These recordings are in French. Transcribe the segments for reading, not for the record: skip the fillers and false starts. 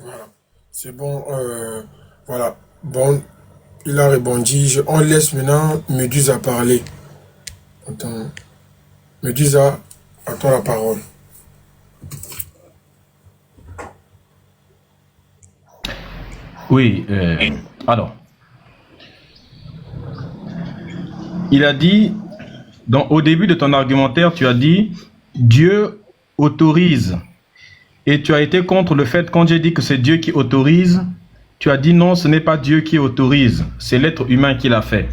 Voilà. C'est bon. Voilà. Bon, il a rebondi. On laisse maintenant Médusa parler. Attends. Médusa, à toi la parole. Oui, alors, il a dit, au début de ton argumentaire, tu as dit, Dieu autorise. Et tu as été contre le fait, quand j'ai dit que c'est Dieu qui autorise, tu as dit non, ce n'est pas Dieu qui autorise, c'est l'être humain qui l'a fait.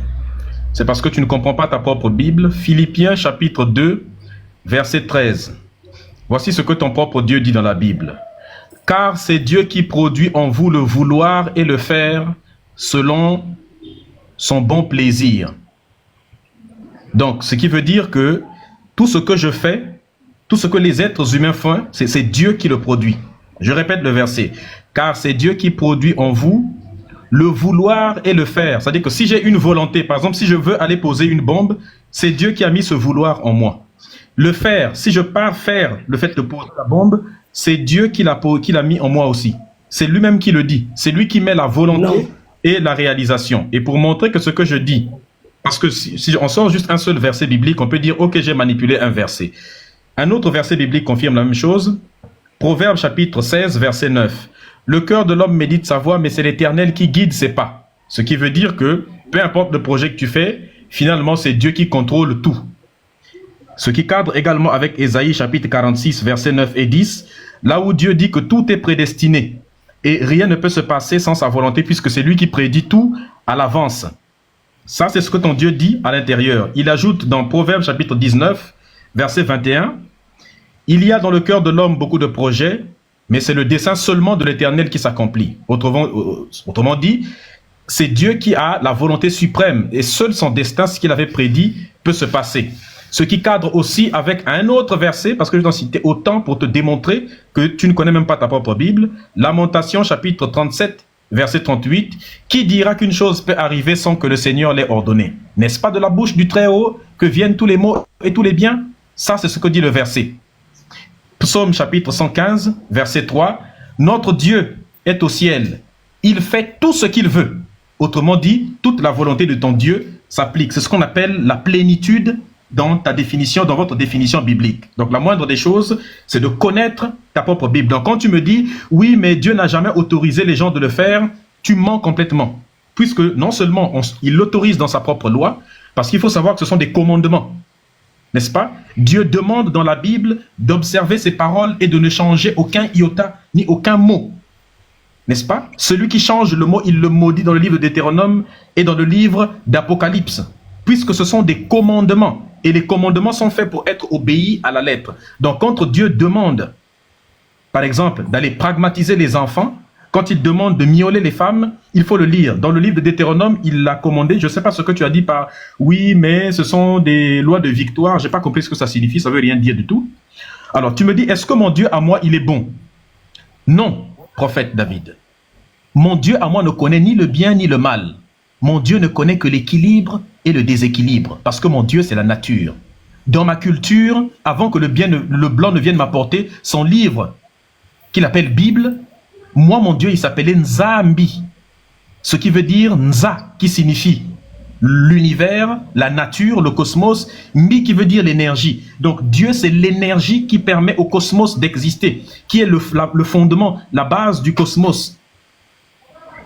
C'est parce que tu ne comprends pas ta propre Bible. Philippiens chapitre 2, verset 13. Voici ce que ton propre Dieu dit dans la Bible. Car c'est Dieu qui produit en vous le vouloir et le faire selon son bon plaisir. Donc, ce qui veut dire que tout ce que je fais, tout ce que les êtres humains font, c'est Dieu qui le produit. Je répète le verset. Car c'est Dieu qui produit en vous le vouloir et le faire. C'est-à-dire que si j'ai une volonté, par exemple, si je veux aller poser une bombe, c'est Dieu qui a mis ce vouloir en moi. Le faire, si je pars faire le fait de poser la bombe, c'est Dieu qui l'a mis en moi aussi. C'est lui-même qui le dit. C'est lui qui met la volonté et la réalisation. Et pour montrer que ce que je dis, parce que si on sort juste un seul verset biblique, on peut dire, ok, j'ai manipulé un verset. Un autre verset biblique confirme la même chose. Proverbe chapitre 16, verset 9. Le cœur de l'homme médite sa voie, mais c'est l'Éternel qui guide ses pas. Ce qui veut dire que, peu importe le projet que tu fais, finalement, c'est Dieu qui contrôle tout. Ce qui cadre également avec Ésaïe chapitre 46, versets 9 et 10, là où Dieu dit que tout est prédestiné et rien ne peut se passer sans sa volonté puisque c'est lui qui prédit tout à l'avance. Ça, c'est ce que ton Dieu dit à l'intérieur. Il ajoute dans Proverbe chapitre 19, verset 21, « Il y a dans le cœur de l'homme beaucoup de projets, mais c'est le dessein seulement de l'Éternel qui s'accomplit. » Autrement dit, c'est Dieu qui a la volonté suprême et seul son destin, ce qu'il avait prédit, peut se passer. Ce qui cadre aussi avec un autre verset, parce que je t'en citais autant pour te démontrer que tu ne connais même pas ta propre Bible. Lamentation chapitre 37, verset 38. Qui dira qu'une chose peut arriver sans que le Seigneur l'ait ordonné? N'est-ce pas de la bouche du Très-Haut que viennent tous les maux et tous les biens? Ça, c'est ce que dit le verset. Psaume chapitre 115, verset 3. Notre Dieu est au ciel. Il fait tout ce qu'il veut. Autrement dit, toute la volonté de ton Dieu s'applique. C'est ce qu'on appelle la plénitude dans ta définition, dans votre définition biblique. Donc la moindre des choses, c'est de connaître ta propre Bible. Donc quand tu me dis, oui, mais Dieu n'a jamais autorisé les gens de le faire, tu mens complètement. Puisque non seulement il l'autorise dans sa propre loi, parce qu'il faut savoir que ce sont des commandements. N'est-ce pas? Dieu demande dans la Bible d'observer ses paroles et de ne changer aucun iota ni aucun mot. N'est-ce pas? Celui qui change le mot, il le maudit dans le livre de Deutéronome et dans le livre d'Apocalypse. Puisque ce sont des commandements. Et les commandements sont faits pour être obéis à la lettre. Donc, quand Dieu demande, par exemple, d'aller pragmatiser les enfants, quand il demande de mioler les femmes, il faut le lire. Dans le livre de Deutéronome, il l'a commandé. Je ne sais pas ce que tu as dit par « oui, mais ce sont des lois de victoire ». Je n'ai pas compris ce que ça signifie, ça ne veut rien dire du tout. Alors, tu me dis, est-ce que mon Dieu à moi, il est bon? Non, prophète David. Mon Dieu à moi ne connaît ni le bien ni le mal. Mon Dieu ne connaît que l'équilibre et le déséquilibre, parce que mon Dieu, c'est la nature. Dans ma culture, avant que le blanc ne vienne m'apporter son livre qu'il appelle Bible, moi, mon Dieu, il s'appelait Nzambi, ce qui veut dire Nza, qui signifie l'univers, la nature, le cosmos, Mi qui veut dire l'énergie. Donc Dieu, c'est l'énergie qui permet au cosmos d'exister, qui est le fondement, la base du cosmos.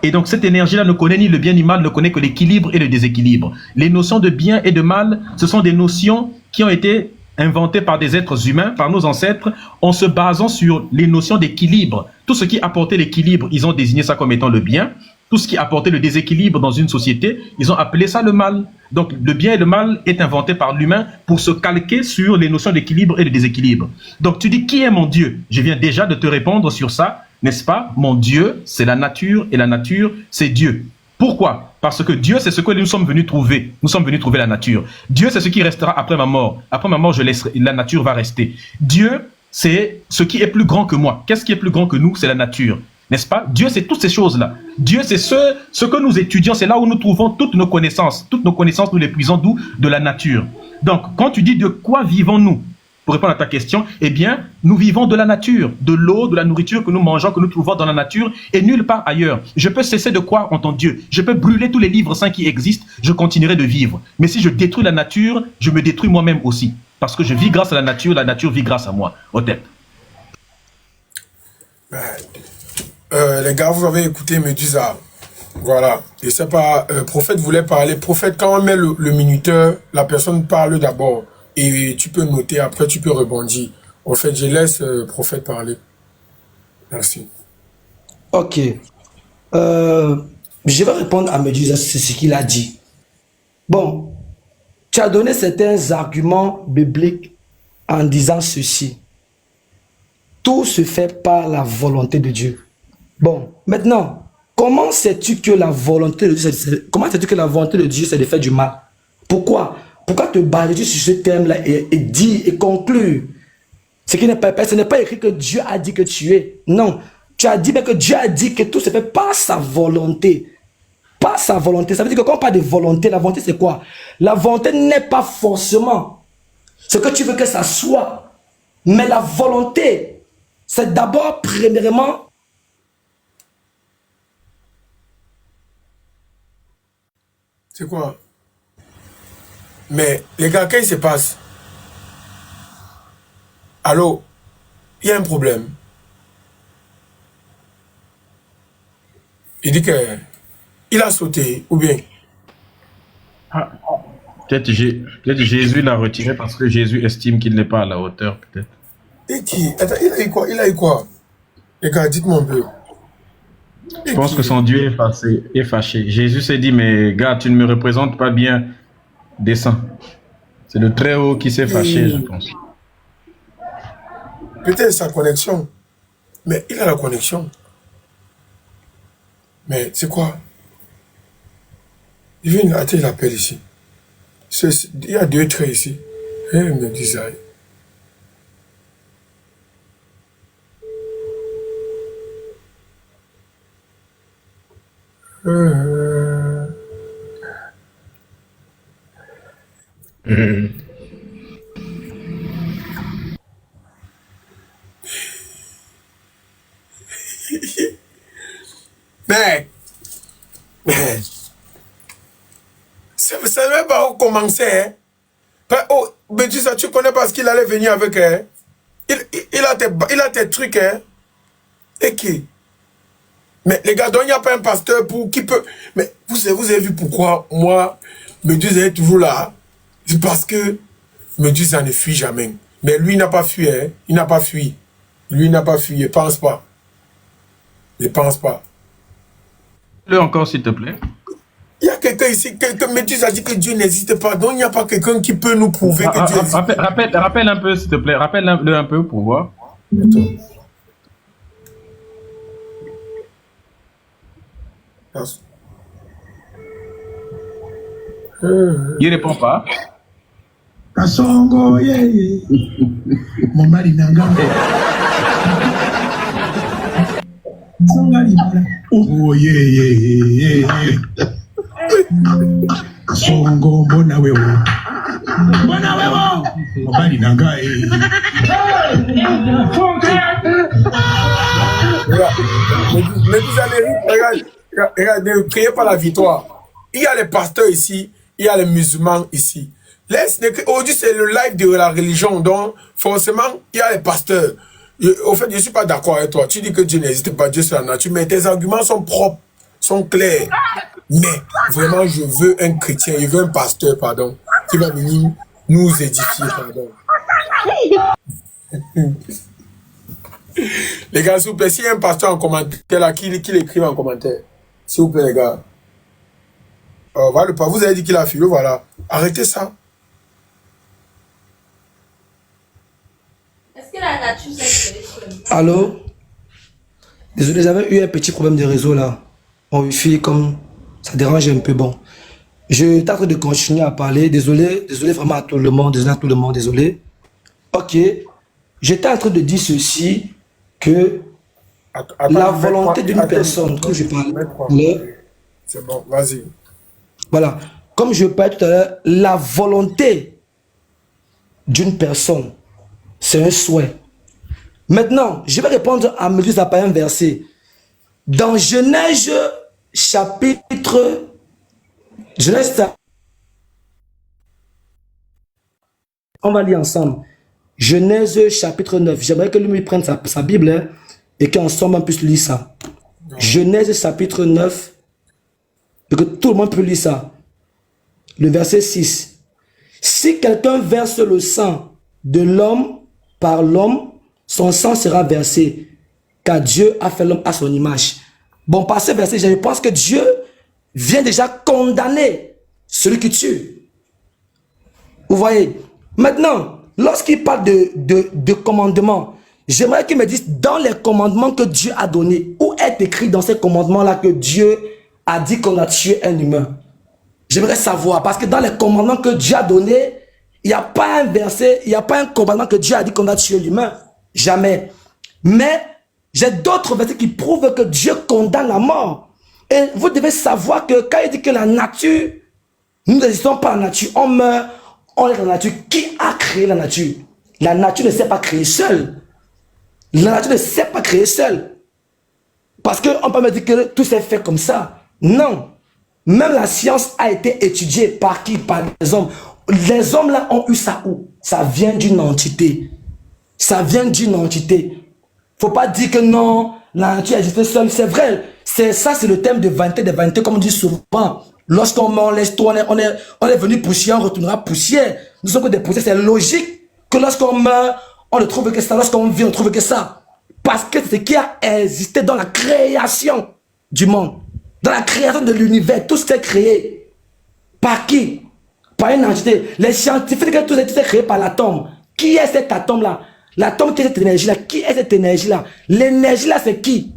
Et donc cette énergie-là ne connaît ni le bien ni le mal, ne connaît que l'équilibre et le déséquilibre. Les notions de bien et de mal, ce sont des notions qui ont été inventées par des êtres humains, par nos ancêtres, en se basant sur les notions d'équilibre. Tout ce qui apportait l'équilibre, ils ont désigné ça comme étant le bien. Tout ce qui apportait le déséquilibre dans une société, ils ont appelé ça le mal. Donc le bien et le mal est inventé par l'humain pour se calquer sur les notions d'équilibre et de déséquilibre. Donc tu dis, qui est mon Dieu? Je viens déjà de te répondre sur ça. N'est-ce pas? Mon Dieu, c'est la nature et la nature, c'est Dieu. Pourquoi? Parce que Dieu, c'est ce que nous sommes venus trouver. Nous sommes venus trouver la nature. Dieu, c'est ce qui restera après ma mort. Après ma mort, la nature va rester. Dieu, c'est ce qui est plus grand que moi. Qu'est-ce qui est plus grand que nous? C'est la nature. N'est-ce pas? Dieu, c'est toutes ces choses-là. Dieu, c'est ce que nous étudions. C'est là où nous trouvons toutes nos connaissances. Toutes nos connaissances, nous les puisons d'où? De la nature. Donc, quand tu dis de quoi vivons-nous? pour répondre à ta question, eh bien, nous vivons de la nature, de l'eau, de la nourriture que nous mangeons, que nous trouvons dans la nature et nulle part ailleurs. Je peux cesser de croire en ton Dieu. Je peux brûler tous les livres saints qui existent. Je continuerai de vivre. Mais si je détruis la nature, je me détruis moi-même aussi. Parce que je vis grâce à la nature vit grâce à moi. Otep. Les gars, vous avez écouté Medusa. Voilà. Je sais pas, prophète voulait parler. Prophète, quand on met le minuteur, la personne parle d'abord. Et tu peux noter, après tu peux rebondir. En fait, je laisse prophète parler. Merci. Ok. Je vais répondre à Medusa, c'est ce qu'il a dit. Bon, tu as donné certains arguments bibliques en disant ceci. Tout se fait par la volonté de Dieu. Bon, maintenant, comment sais-tu que la volonté de Dieu, c'est de faire du mal? Pourquoi? Pourquoi te baser sur ce thème-là et dire et conclure ce qui n'est pas ce n'est pas écrit que Dieu a dit que tu es. Non, tu as dit que Dieu a dit que tout se fait par sa volonté. Par sa volonté. Ça veut dire que quand on parle de volonté, la volonté c'est quoi? La volonté n'est pas forcément ce que tu veux que ça soit. Mais la volonté, c'est d'abord, premièrement, c'est quoi? Mais les gars, qu'est-ce qui se passe? Allô? Il y a un problème. Il dit que il a sauté, ou bien? Ah, peut-être Jésus l'a retiré parce que Jésus estime qu'il n'est pas à la hauteur, peut-être. Et qui? Attends, il a eu quoi? Il a eu quoi? Les gars, dites-moi un peu. Je pense que son Dieu est fâché. Jésus s'est dit, mais gars, tu ne me représentes pas bien, descends. C'est le Très-Haut qui s'est fâché, je pense. Peut-être sa connexion. Mais il a la connexion. Mais c'est quoi? Il vient, attends, il appelle ici. Il y a 2 traits ici. Il me dit ça. Mais ça ne savait pas où commencer. Hein? Oh, mais tu sais, tu connais pas ce qu'il allait venir avec. Hein? Il a tes trucs. Hein? Et qui? Mais les gars, donc il n'y a pas un pasteur pour qui peut. Mais vous avez vu pourquoi moi, Medusa est toujours là? C'est parce que Medusa ne fuit jamais. Mais lui, il n'a pas fui. Hein? Il n'a pas fui. Lui, il n'a pas fui. Il ne pense pas. Il ne pense pas. Le encore, s'il te plaît. Il y a quelqu'un ici, Méduse a dit que Dieu n'existe pas, donc il n'y a pas quelqu'un qui peut nous prouver que Dieu existe. Rappelle un peu, s'il te plaît. Rappelle-le un peu pour voir. Il répond pas. Kasongo, yeah. Mon mari nanga. Oh, yeah. Kasongo, mbona wewe. Mon mari nanga. Regarde, ne criez pas la victoire. Il y a les pasteurs ici, il y a les musulmans ici. Aujourd'hui, c'est le live de la religion, donc forcément, il y a les pasteurs. Au fait, je ne suis pas d'accord avec toi. Tu dis que Dieu n'existe pas, Dieu c'est la nature, mais tes arguments sont propres, sont clairs. Mais vraiment, je veux un chrétien, je veux un pasteur, pardon, qui va venir nous édifier, pardon. Les gars, s'il vous plaît, s'il y a un pasteur en commentaire, là, qui l'écrive en commentaire. S'il vous plaît, les gars. Voilà, vous avez dit qu'il a fui, voilà. Arrêtez ça. Est-ce que la nature s'est créée? Allô? Désolé, j'avais eu un petit problème de réseau là. Mon wifi, comme ça dérange un peu, bon. Je t'en train de continuer à parler. Désolé vraiment à tout le monde, désolé. Ok. J'étais en train de dire ceci, que la volonté d'une personne, comme je parlais, c'est bon, vas-y. Voilà. Comme je parlais tout à l'heure, la volonté d'une personne C'est un souhait. Maintenant, je vais répondre à Médusa par un verset. Dans Genèse chapitre... Genèse, on va lire ensemble. Genèse chapitre 9. J'aimerais que lui prenne sa Bible hein, et qu'ensemble on puisse lire ça. Genèse chapitre 9. Et que tout le monde peut lire ça. Le verset 6. Si quelqu'un verse le sang de l'homme par l'homme, son sang sera versé, car Dieu a fait l'homme à son image. Bon, par ce verset, je pense que Dieu vient déjà condamner celui qui tue. Vous voyez? Maintenant, lorsqu'il parle de commandements, j'aimerais qu'il me dise dans les commandements que Dieu a donnés, où est écrit dans ces commandements-là que Dieu a dit qu'on a tué un humain? J'aimerais savoir, parce que dans les commandements que Dieu a donnés, il n'y a pas un verset, il n'y a pas un commandement que Dieu a dit qu'on a tué l'humain. Jamais. Mais j'ai d'autres versets qui prouvent que Dieu condamne la mort. Et vous devez savoir que quand il dit que la nature, nous n'existons pas la nature, on meurt, on est la nature. Qui a créé la nature? La nature ne s'est pas créée seule. La nature ne s'est pas créée seule. Parce qu'on peut me dire que tout s'est fait comme ça. Non. Même la science a été étudiée par qui? Par les hommes. Les hommes là ont eu ça où? Ça vient d'une entité. Ça vient d'une entité. Faut pas dire que non, la nature existe seule. C'est vrai. Ça, c'est le thème de vanité, des vanités, comme on dit souvent. Lorsqu'on meurt, on laisse tout, on est venu poussière, on retournera poussière. Nous sommes que des poussières. C'est logique que lorsqu'on meurt, on ne trouve que ça. Lorsqu'on vit, on ne trouve que ça. Parce que c'est ce qui a existé dans la création du monde. Dans la création de l'univers, tout s'est créé. Par qui? Par une entité. Les scientifiques, tout s'est créé par l'atome. Qui est cet atome-là? L'atome qui est cette énergie-là. Qui est cette énergie-là? L'énergie-là, c'est qui?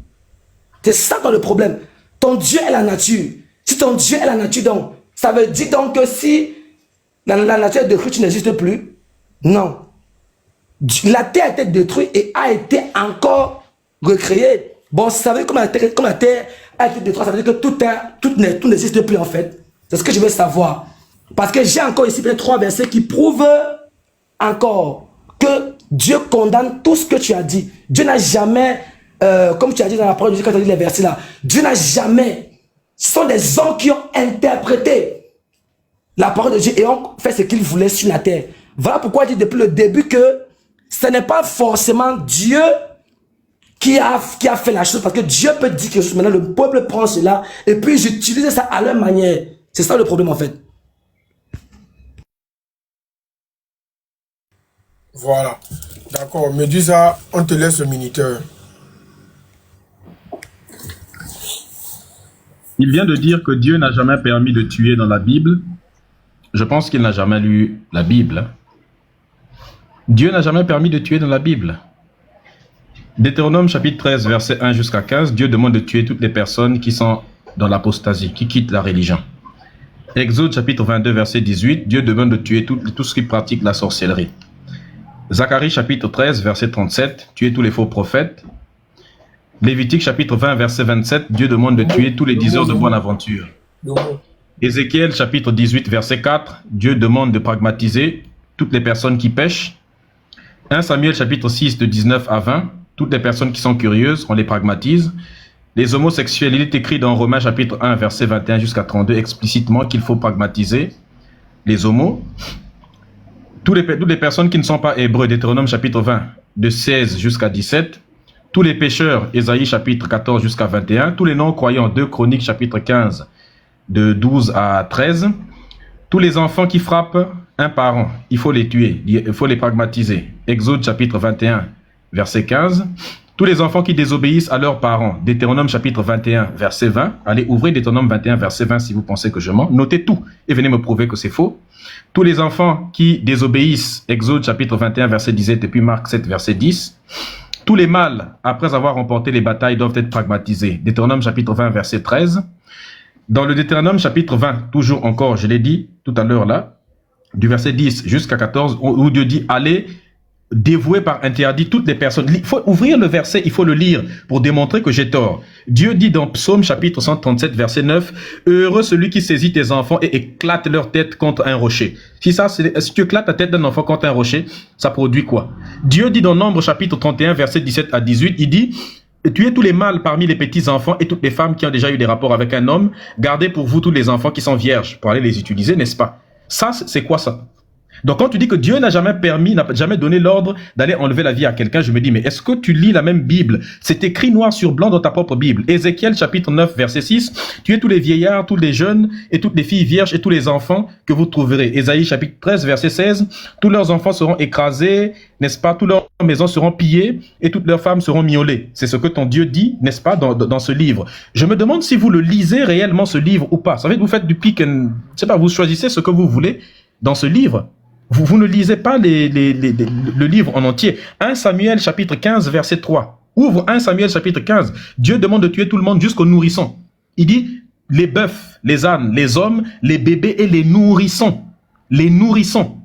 C'est ça dans le problème. Ton Dieu est la nature. Si ton Dieu est la nature, donc, ça veut dire donc que si la nature est détruite, tu n'existes plus? Non. La terre a été détruite et a été encore recréée. Bon, ça veut dire comme la terre a été détruite, ça veut dire que tout n'existe plus en fait. C'est ce que je veux savoir. Parce que j'ai encore ici peut-être 3 versets qui prouvent encore que Dieu condamne tout ce que tu as dit. Dieu n'a jamais, comme tu as dit dans la parole de Dieu quand tu as dit les versets là, Dieu n'a jamais. Ce sont des hommes qui ont interprété la parole de Dieu et ont fait ce qu'ils voulaient sur la terre. Voilà pourquoi je dis depuis le début que ce n'est pas forcément Dieu qui a fait la chose, parce que Dieu peut dire quelque chose, maintenant le peuple prend cela et puis ils utilisent ça à leur manière. C'est ça le problème en fait. Voilà. D'accord. Médusa, on te laisse le minuteur. Il vient de dire que Dieu n'a jamais permis de tuer dans la Bible. Je pense qu'il n'a jamais lu la Bible. Dieu n'a jamais permis de tuer dans la Bible. Deutéronome chapitre 13, verset 1 jusqu'à 15, Dieu demande de tuer toutes les personnes qui sont dans l'apostasie, qui quittent la religion. Exode chapitre 22, verset 18, Dieu demande de tuer tout ce qui pratique la sorcellerie. Zacharie chapitre 13, verset 37, tuer tous les faux prophètes. Lévitique chapitre 20, verset 27, Dieu demande de tuer tous les diseurs de bonne aventure. Ézéchiel chapitre 18, verset 4, Dieu demande de pragmatiser toutes les personnes qui pêchent. 1 Samuel chapitre 6, de 19 à 20, toutes les personnes qui sont curieuses, on les pragmatise. Les homosexuels, il est écrit dans Romains chapitre 1, verset 21 jusqu'à 32, explicitement qu'il faut pragmatiser les homos. Toutes les personnes qui ne sont pas hébreux, Deutéronome chapitre 20, de 16 jusqu'à 17. Tous les pécheurs, Ésaïe chapitre 14 jusqu'à 21. Tous les non-croyants, 2 Chroniques chapitre 15, de 12 à 13. Tous les enfants qui frappent un parent, il faut les tuer, il faut les pragmatiser. Exode chapitre 21, verset 15. Tous les enfants qui désobéissent à leurs parents, Deutéronome chapitre 21, verset 20. Allez, ouvrez Deutéronome 21, verset 20 si vous pensez que je mens. Notez tout et venez me prouver que c'est faux. Tous les enfants qui désobéissent, Exode chapitre 21, verset 17, et puis Marc 7, verset 10. Tous les mâles, après avoir remporté les batailles, doivent être pragmatisés. Deutéronome chapitre 20, verset 13. Dans le Deutéronome chapitre 20, toujours encore, je l'ai dit tout à l'heure là, du verset 10 jusqu'à 14, où Dieu dit « Allez, dévoué par interdit toutes les personnes. Il faut ouvrir le verset, il faut le lire pour démontrer que j'ai tort. Dieu dit dans Psaume chapitre 137 verset 9, « Heureux celui qui saisit tes enfants et éclate leur tête contre un rocher. » Si tu éclates la tête d'un enfant contre un rocher, ça produit quoi? Dieu dit dans Nombre chapitre 31 verset 17 à 18, il dit, « Tuez tous les mâles parmi les petits enfants et toutes les femmes qui ont déjà eu des rapports avec un homme. Gardez pour vous tous les enfants qui sont vierges pour aller les utiliser, n'est-ce pas? » Ça, c'est quoi ça? Donc quand tu dis que Dieu n'a jamais permis, n'a jamais donné l'ordre d'aller enlever la vie à quelqu'un, je me dis, mais est-ce que tu lis la même Bible? C'est écrit noir sur blanc dans ta propre Bible. Ézéchiel chapitre 9 verset 6, tuez tous les vieillards, tous les jeunes et toutes les filles vierges et tous les enfants que vous trouverez. Ésaïe chapitre 13 verset 16, tous leurs enfants seront écrasés, n'est-ce pas? Toutes leurs maisons seront pillées et toutes leurs femmes seront miaulées. C'est ce que ton Dieu dit, n'est-ce pas, dans ce livre. Je me demande si vous le lisez réellement ce livre ou pas. Ça veut dire que vous faites du pick and, je sais pas, vous choisissez ce que vous voulez dans ce livre. Vous ne lisez pas le livre en entier. 1 Samuel chapitre 15 verset 3. Ouvre 1 Samuel chapitre 15. Dieu demande de tuer tout le monde jusqu'aux nourrissons. Il dit les bœufs, les ânes, les hommes, les bébés et les nourrissons. Les nourrissons.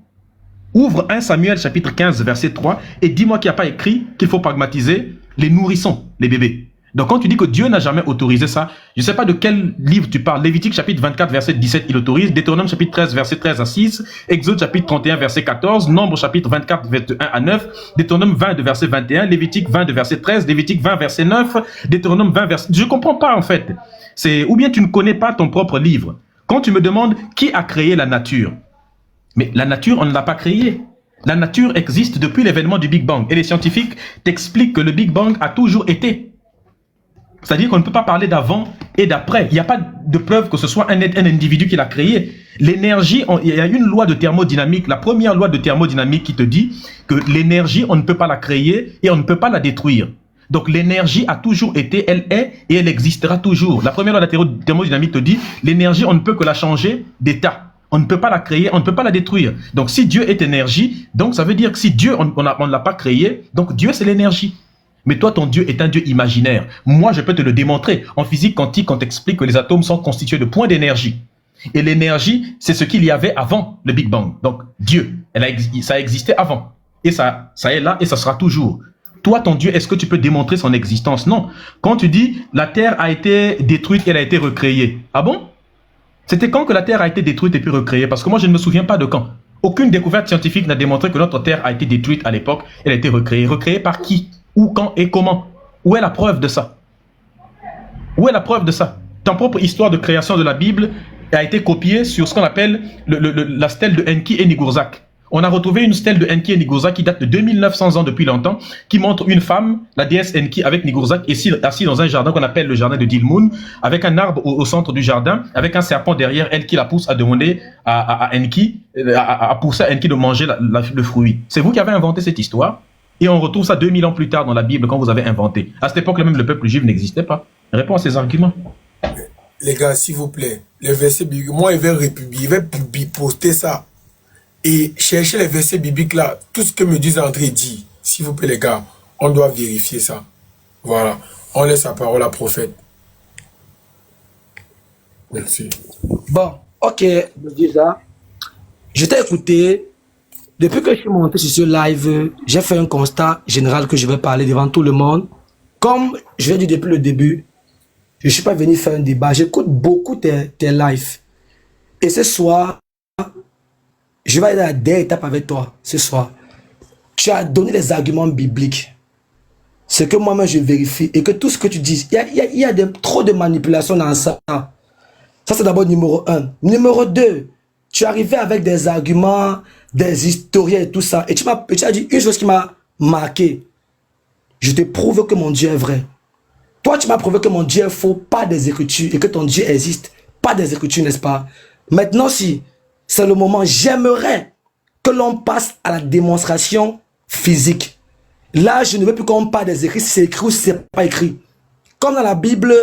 Ouvre 1 Samuel chapitre 15 verset 3 et dis-moi qu'il n'y a pas écrit qu'il faut pragmatiser les nourrissons, les bébés. Donc quand tu dis que Dieu n'a jamais autorisé ça, je ne sais pas de quel livre tu parles. Lévitique chapitre 24 verset 17 il autorise, Deutéronome chapitre 13 verset 13 à 6, Exode chapitre 31 verset 14, Nombre chapitre 24 verset 1 à 9, Deutéronome 20 de verset 21, Lévitique 20 de verset 13, Lévitique 20 verset 9, Deutéronome 20 verset... Je ne comprends pas en fait. Ou bien tu ne connais pas ton propre livre. Quand tu me demandes qui a créé la nature, mais la nature on ne l'a pas créée. La nature existe depuis l'événement du Big Bang et les scientifiques t'expliquent que le Big Bang a toujours été. C'est-à-dire qu'on ne peut pas parler d'avant et d'après. Il n'y a pas de preuve que ce soit un individu qui l'a créé. L'énergie, il y a une loi de thermodynamique, la première loi de thermodynamique qui te dit que l'énergie, on ne peut pas la créer et on ne peut pas la détruire. Donc l'énergie a toujours été, elle est et elle existera toujours. La première loi de la thermodynamique te dit l'énergie, on ne peut que la changer d'état. On ne peut pas la créer, on ne peut pas la détruire. Donc si Dieu est énergie, donc ça veut dire que si Dieu, on ne l'a pas créé, donc Dieu c'est l'énergie. Mais toi, ton Dieu est un Dieu imaginaire. Moi, je peux te le démontrer. En physique quantique, on t'explique que les atomes sont constitués de points d'énergie. Et l'énergie, c'est ce qu'il y avait avant le Big Bang. Donc, Dieu, ça a existé avant. Et ça est là et ça sera toujours. Toi, ton Dieu, est-ce que tu peux démontrer son existence? Non. Quand tu dis, la Terre a été détruite, elle a été recréée. Ah bon? C'était quand que la Terre a été détruite et puis recréée? Parce que moi, je ne me souviens pas de quand. Aucune découverte scientifique n'a démontré que notre Terre a été détruite à l'époque. Elle a été recréée. Recréée par qui? Où, quand et comment? Où est la preuve de ça? Où est la preuve de ça? Ta propre histoire de création de la Bible a été copiée sur ce qu'on appelle la stèle de Enki et Nigursak. On a retrouvé une stèle de Enki et Nigursak qui date de 2900 ans depuis longtemps, qui montre une femme, la déesse Enki, avec Nigursak, assis dans un jardin qu'on appelle le jardin de Dilmun, avec un arbre au centre du jardin, avec un serpent derrière elle qui la pousse à demander à Enki, à pousser à Enki de manger le fruit. C'est vous qui avez inventé cette histoire? Et on retrouve ça 2000 ans plus tard dans la Bible quand vous avez inventé. À cette époque, même le peuple juif n'existait pas. Réponds à ces arguments. Les gars, s'il vous plaît, les versets bibliques, moi, je vais poster ça. Et chercher les versets bibliques là, tout ce que me dit André dit. S'il vous plaît, les gars, on doit vérifier ça. Voilà. On laisse la parole à prophète. Merci. Bon, ok, déjà, je t'ai écouté. Depuis que je suis monté sur ce live, j'ai fait un constat général que je vais parler devant tout le monde. Comme je l'ai dit depuis le début, je ne suis pas venu faire un débat. J'écoute beaucoup tes lives. Et ce soir, je vais aller à la dernière étape avec toi. Ce soir, tu as donné les arguments bibliques. Ce que moi-même je vérifie. Et que tout ce que tu dis, il y a trop de manipulation dans ça. Ça, c'est d'abord numéro 1. Numéro 2, tu es arrivé avec des arguments, des historiens et tout ça. Et tu as dit une chose qui m'a marqué. Je te prouve que mon Dieu est vrai. Toi, tu m'as prouvé que mon Dieu est faux, pas des Écritures, et que ton Dieu existe, pas des Écritures, n'est-ce pas? Maintenant, si c'est le moment, j'aimerais que l'on passe à la démonstration physique. Là, je ne veux plus qu'on parle des écrits, si c'est écrit ou si ce n'est pas écrit. Comme dans la Bible,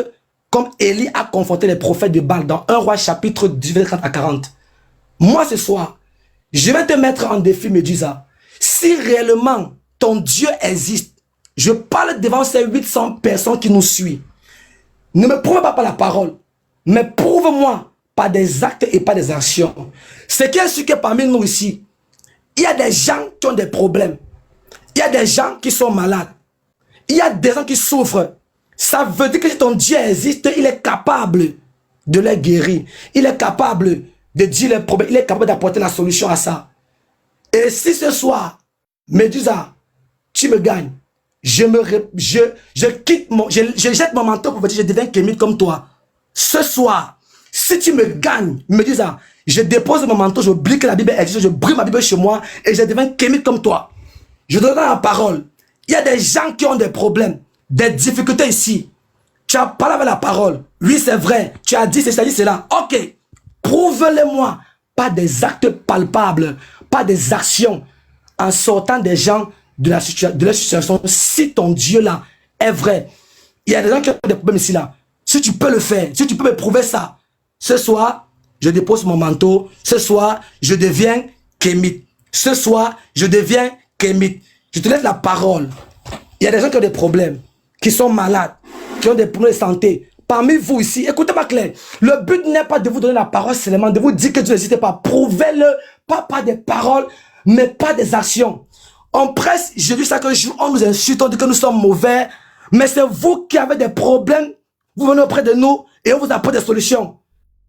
comme Élie a confronté les prophètes de Baal dans 1 Roi chapitre 18, 30 à 40. Moi, ce soir, je vais te mettre en défi, Médusa. Si réellement ton Dieu existe, je parle devant ces 800 personnes qui nous suivent. Ne me prouve pas par la parole, mais prouve-moi par des actes et pas des actions. C'est qu'il y a parmi nous ici, il y a des gens qui ont des problèmes. Il y a des gens qui sont malades. Il y a des gens qui souffrent. Ça veut dire que si ton Dieu existe, il est capable de les guérir. Il est capable de dire les problèmes. Il est capable d'apporter la solution à ça. Et si ce soir, Médusa, tu me gagnes, je quitte je jette mon manteau pour dire je deviens kémite comme toi. Ce soir, si tu me gagnes, Médusa, je dépose mon manteau, j'oublie que la Bible existe, je brûle ma Bible chez moi et je deviens kémite comme toi. Je donne la parole. Il y a des gens qui ont des problèmes, des difficultés ici. Tu as parlé avec la parole. Oui, c'est vrai. Tu as dit c'est cela. Ok. Prouve-le-moi. Pas des actes palpables, pas des actions en sortant des gens de la situation. Si ton Dieu là est vrai, il y a des gens qui ont des problèmes ici là. Si tu peux le faire, si tu peux me prouver ça, ce soir, je dépose mon manteau. Ce soir, je deviens kémite. Ce soir, je deviens kémite. Je te laisse la parole. Il y a des gens qui ont des problèmes, qui sont malades, qui ont des problèmes de santé. Parmi vous ici, écoutez-moi clair, le but n'est pas de vous donner la parole seulement, de vous dire que Dieu n'hésitez pas. Prouvez-le, pas des paroles, mais pas des actions. On presse, j'ai dit chaque jour, on nous insulte, on dit que nous sommes mauvais, mais c'est vous qui avez des problèmes, vous venez auprès de nous et on vous apporte des solutions.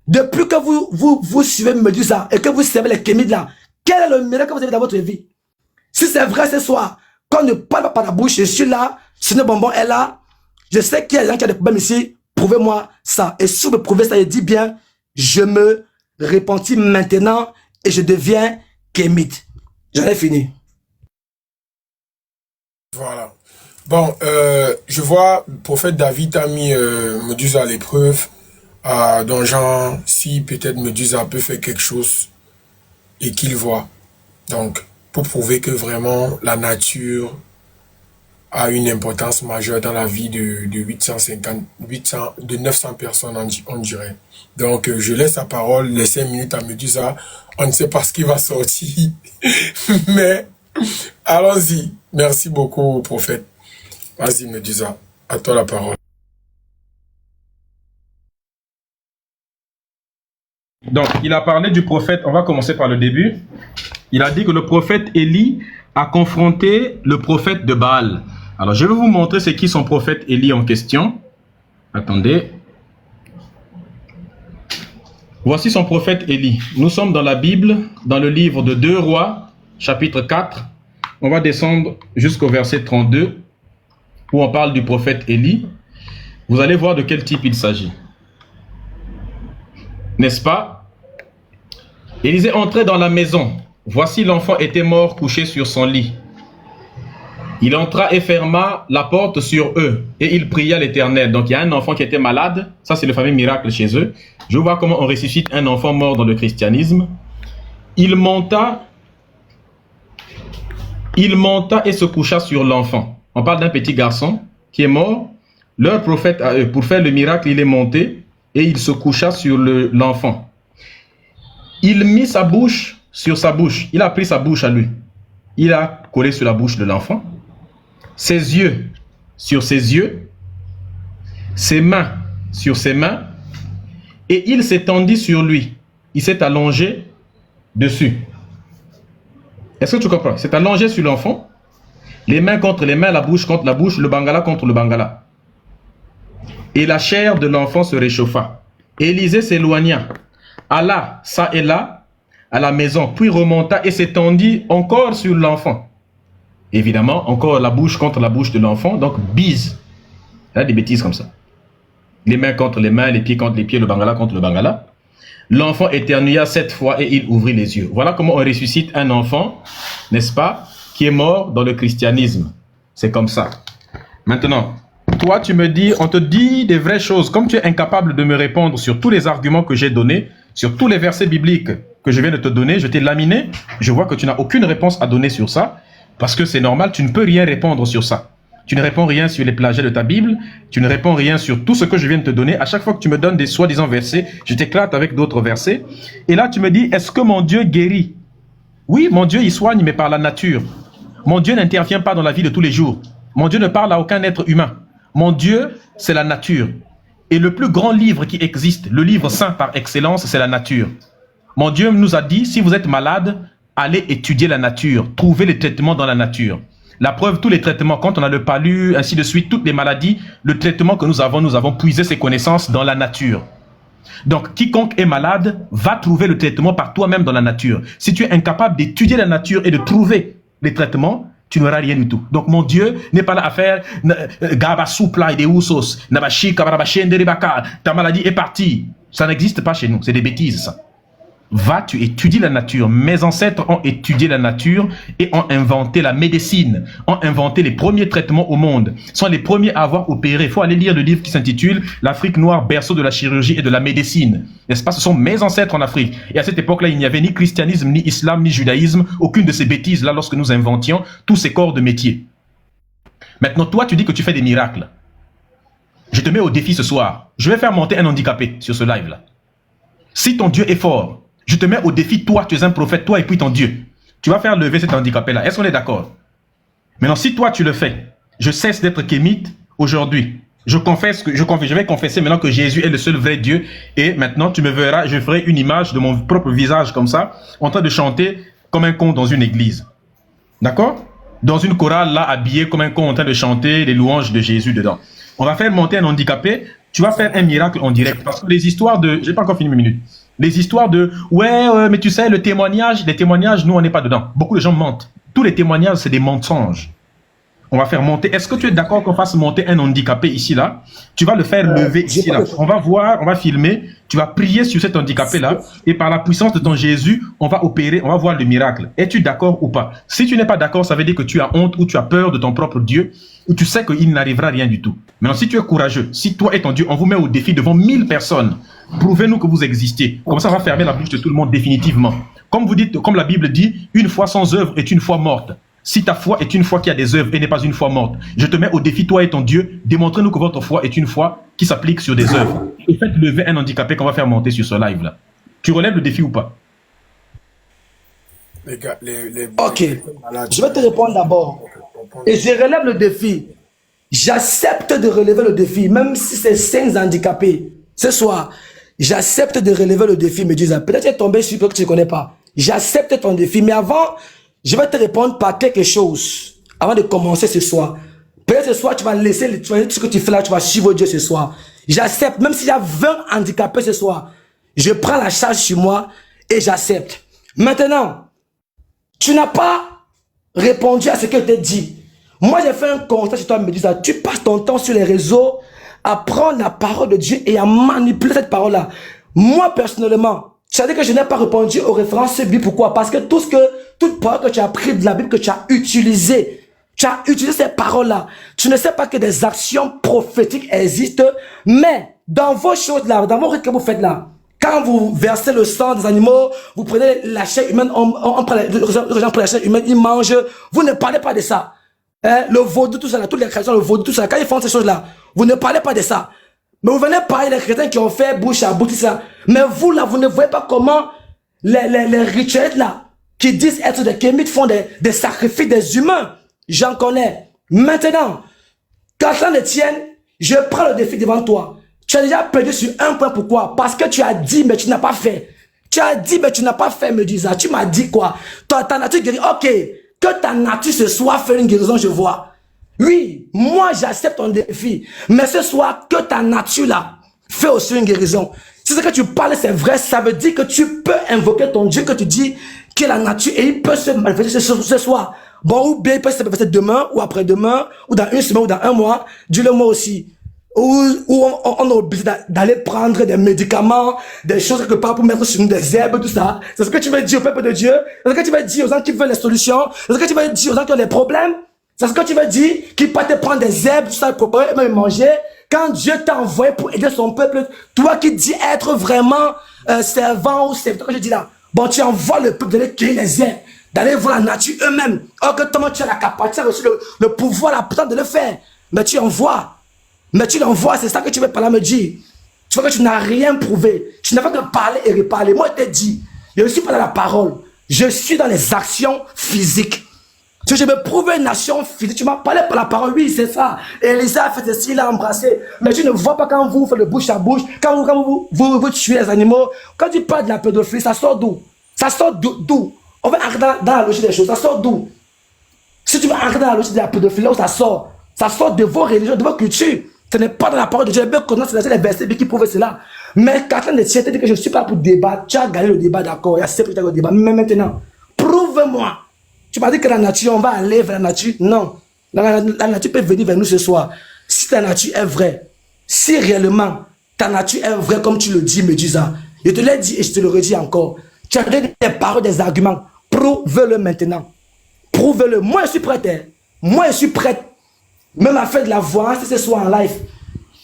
Depuis que vous suivez Médusa et que vous servez les kémites là, quel est le miracle que vous avez dans votre vie? Si c'est vrai ce soir, quand on ne parle pas par la bouche, je suis là, Seigneur Bonbon est là, je sais qu'il y a des gens qui ont des problèmes ici, prouvez-moi ça. Et si vous me prouvez ça, je dis bien, je me repentis maintenant et je deviens kémite. J'en ai fini. Voilà. Bon, je vois, prophète David a mis Médusa à l'épreuve. Dans genre, si peut-être Médusa peut faire quelque chose et qu'il voit. Donc, pour prouver que vraiment la nature a une importance majeure dans la vie de 900 personnes, on dirait. Donc, je laisse la parole, les 5 minutes à Médusa. On ne sait pas ce qui va sortir. Mais, allons-y. Merci beaucoup, prophète. Vas-y, Médusa. À toi la parole. Donc, il a parlé du prophète. On va commencer par le début. Il a dit que le prophète Élie a confronté le prophète de Baal. Alors, je vais vous montrer c'est qui son prophète Élie en question. Attendez. Voici son prophète Élie. Nous sommes dans la Bible, dans le livre de 2 Rois, chapitre 4. On va descendre jusqu'au verset 32, où on parle du prophète Élie. Vous allez voir de quel type il s'agit. N'est-ce pas? Élisée entrait dans la maison. Voici l'enfant était mort couché sur son lit. Il entra et ferma la porte sur eux et il pria l'Éternel. Donc il y a un enfant qui était malade. Ça c'est le fameux miracle chez eux. Je vois comment on ressuscite un enfant mort dans le christianisme. Il monta et se coucha sur l'enfant. On parle d'un petit garçon qui est mort. Leur prophète à eux, pour faire le miracle, il est monté et il se coucha sur l'enfant. Il mit sa bouche sur sa bouche. Il a pris sa bouche à lui. Il a collé sur la bouche de l'enfant. Ses yeux sur ses yeux. Ses mains sur ses mains. Et il s'étendit sur lui. Il s'est allongé dessus. Est-ce que tu comprends? Il s'est allongé sur l'enfant. Les mains contre les mains, la bouche contre la bouche, le bangala contre le bangala. Et la chair de l'enfant se réchauffa. Élisée s'éloigna, alla ça et là à la maison, puis remonta et s'étendit encore sur l'enfant. Évidemment, encore la bouche contre la bouche de l'enfant, donc bise. Il y a des bêtises comme ça. Les mains contre les mains, les pieds contre les pieds, le bangala contre le bangala. L'enfant éternua 7 fois et il ouvrit les yeux. Voilà comment on ressuscite un enfant, n'est-ce pas, qui est mort dans le christianisme. C'est comme ça. Maintenant, toi, tu me dis, on te dit des vraies choses. Comme tu es incapable de me répondre sur tous les arguments que j'ai donnés, sur tous les versets bibliques que je viens de te donner, je t'ai laminé. Je vois que tu n'as aucune réponse à donner sur ça. Parce que c'est normal, tu ne peux rien répondre sur ça. Tu ne réponds rien sur les plagiats de ta Bible. Tu ne réponds rien sur tout ce que je viens de te donner. À chaque fois que tu me donnes des soi-disant versets, je t'éclate avec d'autres versets. Et là, tu me dis, est-ce que mon Dieu guérit? Oui, mon Dieu, il soigne, mais par la nature. Mon Dieu n'intervient pas dans la vie de tous les jours. Mon Dieu ne parle à aucun être humain. Mon Dieu, c'est la nature. Et le plus grand livre qui existe, le livre saint par excellence, c'est la nature. Mon Dieu nous a dit, si vous êtes malade, allez étudier la nature. Trouvez les traitements dans la nature. La preuve, tous les traitements, quand on a le palu, ainsi de suite, toutes les maladies, le traitement que nous avons puisé ces connaissances dans la nature. Donc, quiconque est malade va trouver le traitement par toi-même dans la nature. Si tu es incapable d'étudier la nature et de trouver les traitements, tu n'auras rien du tout. Donc, mon Dieu n'est pas là à faire gaba soupla et des usos, ta maladie est partie. Ça n'existe pas chez nous. C'est des bêtises, ça. Va, tu étudies la nature. Mes ancêtres ont étudié la nature et ont inventé la médecine, ont inventé les premiers traitements au monde, sont les premiers à avoir opéré. Il faut aller lire le livre qui s'intitule « L'Afrique noire, berceau de la chirurgie et de la médecine ». N'est-ce pas? Ce sont mes ancêtres en Afrique. Et à cette époque-là, il n'y avait ni christianisme, ni islam, ni judaïsme, aucune de ces bêtises-là lorsque nous inventions tous ces corps de métier. Maintenant, toi, tu dis que tu fais des miracles. Je te mets au défi ce soir. Je vais faire monter un handicapé sur ce live-là. Si ton Dieu est fort, je te mets au défi, toi, tu es un prophète, toi et puis ton Dieu. Tu vas faire lever cet handicapé-là. Est-ce qu'on est d'accord? Maintenant, si toi, tu le fais, je cesse d'être kémite aujourd'hui. Je vais confesser maintenant que Jésus est le seul vrai Dieu. Et maintenant, tu me verras, je ferai une image de mon propre visage comme ça, en train de chanter comme un con dans une église. D'accord? Dans une chorale, là, habillé comme un con, en train de chanter les louanges de Jésus dedans. On va faire monter un handicapé. Tu vas faire un miracle en direct. Parce que les histoires de... J'ai pas encore fini mes minutes. Les histoires de ouais, mais tu sais, les témoignages, nous, on n'est pas dedans. Beaucoup de gens mentent. Tous les témoignages, c'est des mensonges. On va faire monter. Est-ce que tu es d'accord qu'on fasse monter un handicapé ici, là? Tu vas le faire lever ici, là. On va voir, on va filmer. Tu vas prier sur cet handicapé-là. Et par la puissance de ton Jésus, on va opérer, on va voir le miracle. Es-tu d'accord ou pas? Si tu n'es pas d'accord, ça veut dire que tu as honte ou tu as peur de ton propre Dieu. Ou tu sais qu'il n'arrivera rien du tout. Maintenant, si tu es courageux, si toi et ton Dieu, on vous met au défi devant 1000 personnes, prouvez-nous que vous existez. Comme ça, on va fermer la bouche de tout le monde définitivement. Comme vous dites, comme la Bible dit, une foi sans œuvre est une foi morte. Si ta foi est une foi qui a des œuvres et n'est pas une foi morte, je te mets au défi, toi et ton Dieu, démontrez-nous que votre foi est une foi qui s'applique sur des œuvres. Et faites lever un handicapé qu'on va faire monter sur ce live-là. Tu relèves le défi ou pas? Les gars, Ok, je vais te répondre d'abord. Et je relève le défi. J'accepte de relever le défi, même si c'est 5 handicapés. Ce soir, j'accepte de relever le défi. Me disent, peut-être tu es tombé sur que tu ne connais pas. J'accepte ton défi. Mais avant, je vais te répondre par quelque chose. Avant de commencer ce soir. Peut-être ce soir, tu vas laisser ce que tu fais là, tu vas suivre Dieu ce soir. J'accepte, même s'il y a 20 handicapés ce soir, je prends la charge sur moi et j'accepte. Maintenant, tu n'as pas répondu à ce que je t'ai dit. Moi, j'ai fait un constat sur toi, me disant, tu passes ton temps sur les réseaux à prendre la parole de Dieu et à manipuler cette parole-là. Moi, personnellement, tu sais que je n'ai pas répondu aux références bibliques. Pourquoi? Parce que toute parole que tu as prise de la Bible, que tu as utilisé ces paroles-là. Tu ne sais pas que des actions prophétiques existent, mais dans vos choses-là, dans vos rites que vous faites là, quand vous versez le sang des animaux, vous prenez la chair humaine, les gens prennent la chair humaine, ils mangent, vous ne parlez pas de ça. Le vaudou, tout ça, là, toutes les chrétiens, le vaudou, tout ça, quand ils font ces choses-là, vous ne parlez pas de ça. Mais vous venez parler des chrétiens qui ont fait bouche à bouche, tout ça. Mais vous, là, vous ne voyez pas comment les rituels, là, qui disent être des kémites, font des sacrifices des humains. J'en connais. Maintenant, quand ça ne tienne, je prends le défi devant toi. Tu as déjà perdu sur un point. Pourquoi? Parce que tu as dit, mais tu n'as pas fait. Tu as dit, mais tu n'as pas fait, me dis ça. Tu m'as dit quoi? Ta nature guérit. Ok. Que ta nature ce soir fait une guérison, je vois. Oui, moi j'accepte ton défi. Mais ce soir, que ta nature là fait aussi une guérison. Si ce que tu parles, c'est vrai, ça veut dire que tu peux invoquer ton Dieu que tu dis qui est la nature et il peut se manifester ce soir. Bon, ou bien il peut se manifester demain ou après-demain ou dans une semaine ou dans un mois. Dis-le moi aussi. Où on est obligé d'aller prendre des médicaments, des choses quelque part pour mettre sur nous des herbes, tout ça. C'est ce que tu veux dire au peuple de Dieu. C'est ce que tu veux dire aux gens qui veulent les solutions. C'est ce que tu veux dire aux gens qui ont des problèmes. C'est ce que tu veux dire qui peuvent te prendre des herbes, tout ça, pour même manger. Quand Dieu t'a envoyé pour aider son peuple, toi qui dis être vraiment servant ou serviteur, que je dis là, bon, tu envoies le peuple d'aller cueillir les herbes, d'aller voir la nature eux-mêmes. Or que toi, tu as la capacité, tu as reçu le pouvoir, la puissance de le faire. Mais tu envoies. Mais tu l'envoies, c'est ça que tu veux pas là me dire. Tu vois que tu n'as rien prouvé. Tu n'as pas que parler et reparler. Moi, je t'ai dit, je ne suis pas dans la parole. Je suis dans les actions physiques. Si je veux prouver une action physique, tu m'as parlé par la parole. Oui, c'est ça. Elisa a fait ceci, il a embrassé. Mais tu ne vois pas quand vous faites le bouche à bouche, quand vous tuez les animaux. Quand tu parles de la pédophilie, ça sort d'où? Ça sort d'où? On va arrêter dans la logique des choses. Ça sort d'où? Si tu vas entrer dans la logique de la pédophilie, où ça sort de vos religions, de vos cultures. Ce n'est pas dans la parole de Dieu. Bien connaître, c'est les versets qui prouvent cela. Mais quelqu'un de tiers te dit que je ne suis pas pour débattre. Tu as gagné le débat, d'accord. Il y a 7 le débat. Mais maintenant, prouve-moi. Tu m'as dit que la nature, on va aller vers la nature. Non. La nature peut venir vers nous ce soir. Si ta nature est vraie, si réellement ta nature est vraie, comme tu le dis, Médusa, je te l'ai dit et je te le redis encore. Tu as donné des paroles, des arguments. Prouve-le maintenant. Prouve-le. Moi, je suis prête. Hein. Moi, je suis prête. Même à faire de la voix, si ce soit en live.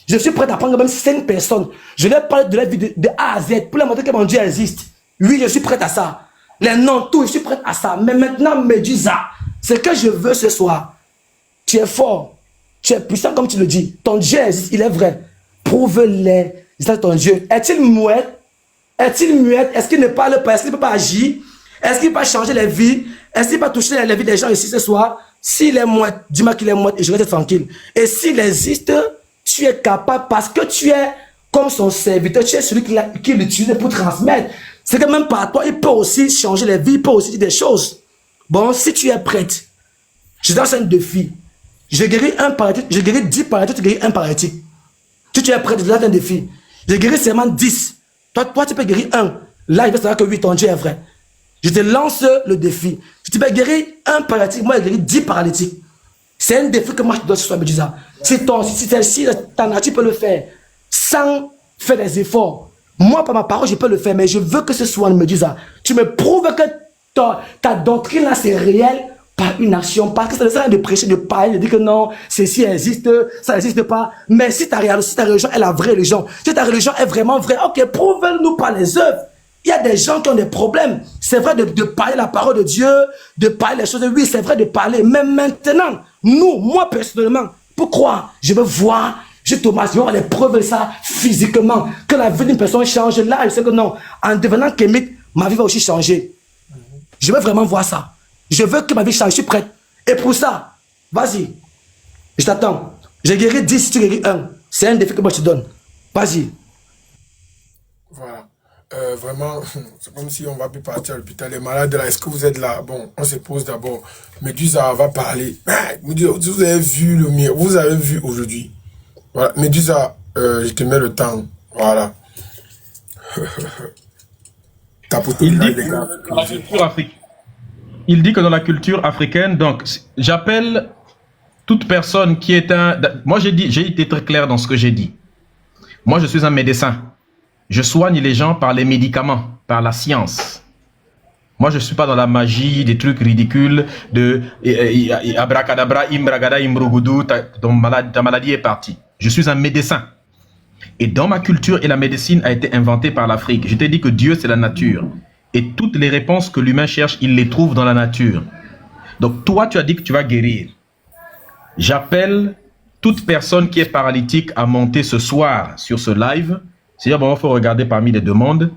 Je suis prêt à prendre même 5 personnes. Je leur parle de la vie de A à Z pour leur montrer que mon Dieu existe. Oui, je suis prêt à ça. Les noms, tout, je suis prêt à ça. Mais maintenant, Médusa, ce que je veux ce soir, tu es fort, tu es puissant comme tu le dis. Ton Dieu existe, il est vrai. Prouve-les. C'est ton Dieu. Est-il muet? Est-il muet? Est-ce qu'il ne parle pas? Est-ce qu'il ne peut pas agir? Est-ce qu'il ne peut pas changer les vies? Est-ce qu'il ne peut pas toucher les vies des gens ici ce soir? S'il est mouette, dis-moi qu'il est mouette et je reste tranquille. Et s'il existe, tu es capable parce que tu es comme son serviteur, tu es celui qui l'utilise pour transmettre. C'est que même par toi, il peut aussi changer les vies, il peut aussi dire des choses. Bon, si tu es prête, je lance un défi. Je guéris un paralytique, je guéris 10 paralytiques, tu guéris un paralytique. Si tu es prête, je lance un défi. Je guéris seulement 10. Toi, tu peux guérir un. Là, il va savoir que oui, ton Dieu est vrai. Je te lance le défi. Si tu peux guérir un paralytique, moi je guéris 10 paralytiques. C'est un défi que moi je te donne ce soir, Médusa. Si ta nature peut le faire sans faire des efforts, moi par ma parole je peux le faire, mais je veux que ce soit, Médusa. Tu me prouves que ta doctrine là c'est réel par une action. Parce que ça ne sert à rien de prêcher, de parler, de dire que non, ceci existe, ça n'existe pas. Mais si ta religion est la vraie religion, si ta religion est vraiment vraie, ok, prouve-nous par les œuvres. Il y a des gens qui ont des problèmes. C'est vrai de parler la parole de Dieu, de parler les choses. Oui, c'est vrai de parler. Mais maintenant, moi personnellement, pourquoi je veux voir, je veux voir les preuves de ça physiquement, que la vie d'une personne change. Là, je sais que non, en devenant kémite, ma vie va aussi changer. Je veux vraiment voir ça. Je veux que ma vie change. Je suis prête. Et pour ça, vas-y. Je t'attends. J'ai guéri 10, tu guéris 1. C'est un défi que moi je te donne. Vas-y. Voilà. Vraiment, c'est comme si on va plus partir à l'hôpital. Les malades là, est-ce que vous êtes là? Bon, on se pose d'abord. Médusa va parler. Médusa, vous avez vu le mien, vous avez vu aujourd'hui. Voilà, Médusa, je te mets le temps. Voilà. Il dit que dans la culture africaine, donc j'appelle toute personne qui est un... Moi j'ai été très clair dans ce que j'ai dit. Moi je suis un médecin. Je soigne les gens par les médicaments, par la science. Moi, je ne suis pas dans la magie, des trucs ridicules de abracadabra, imbragada, imbrogoudou, ta maladie est partie. Je suis un médecin. Et dans ma culture, et la médecine a été inventée par l'Afrique. Je t'ai dit que Dieu, c'est la nature. Et toutes les réponses que l'humain cherche, il les trouve dans la nature. Donc, toi, tu as dit que tu vas guérir. J'appelle toute personne qui est paralytique à monter ce soir sur ce live. C'est-à-dire, bon, il faut regarder parmi les demandes.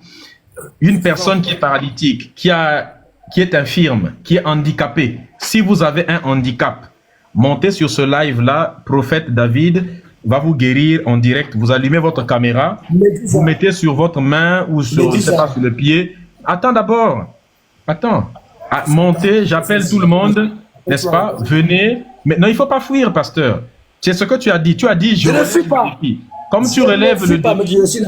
Une personne qui est paralytique, qui est infirme, qui est handicapée. Si vous avez un handicap, montez sur ce live-là. Prophète David va vous guérir en direct. Vous allumez votre caméra, vous mettez sur votre main ou sur, je sais pas, sur le pied. Attends d'abord. Attends. Montez, j'appelle tout le monde, n'est-ce pas? Venez. Mais non, il ne faut pas fuir, pasteur. C'est ce que tu as dit. Tu as dit, je ne fuis pas. Comme tu relèves le défi.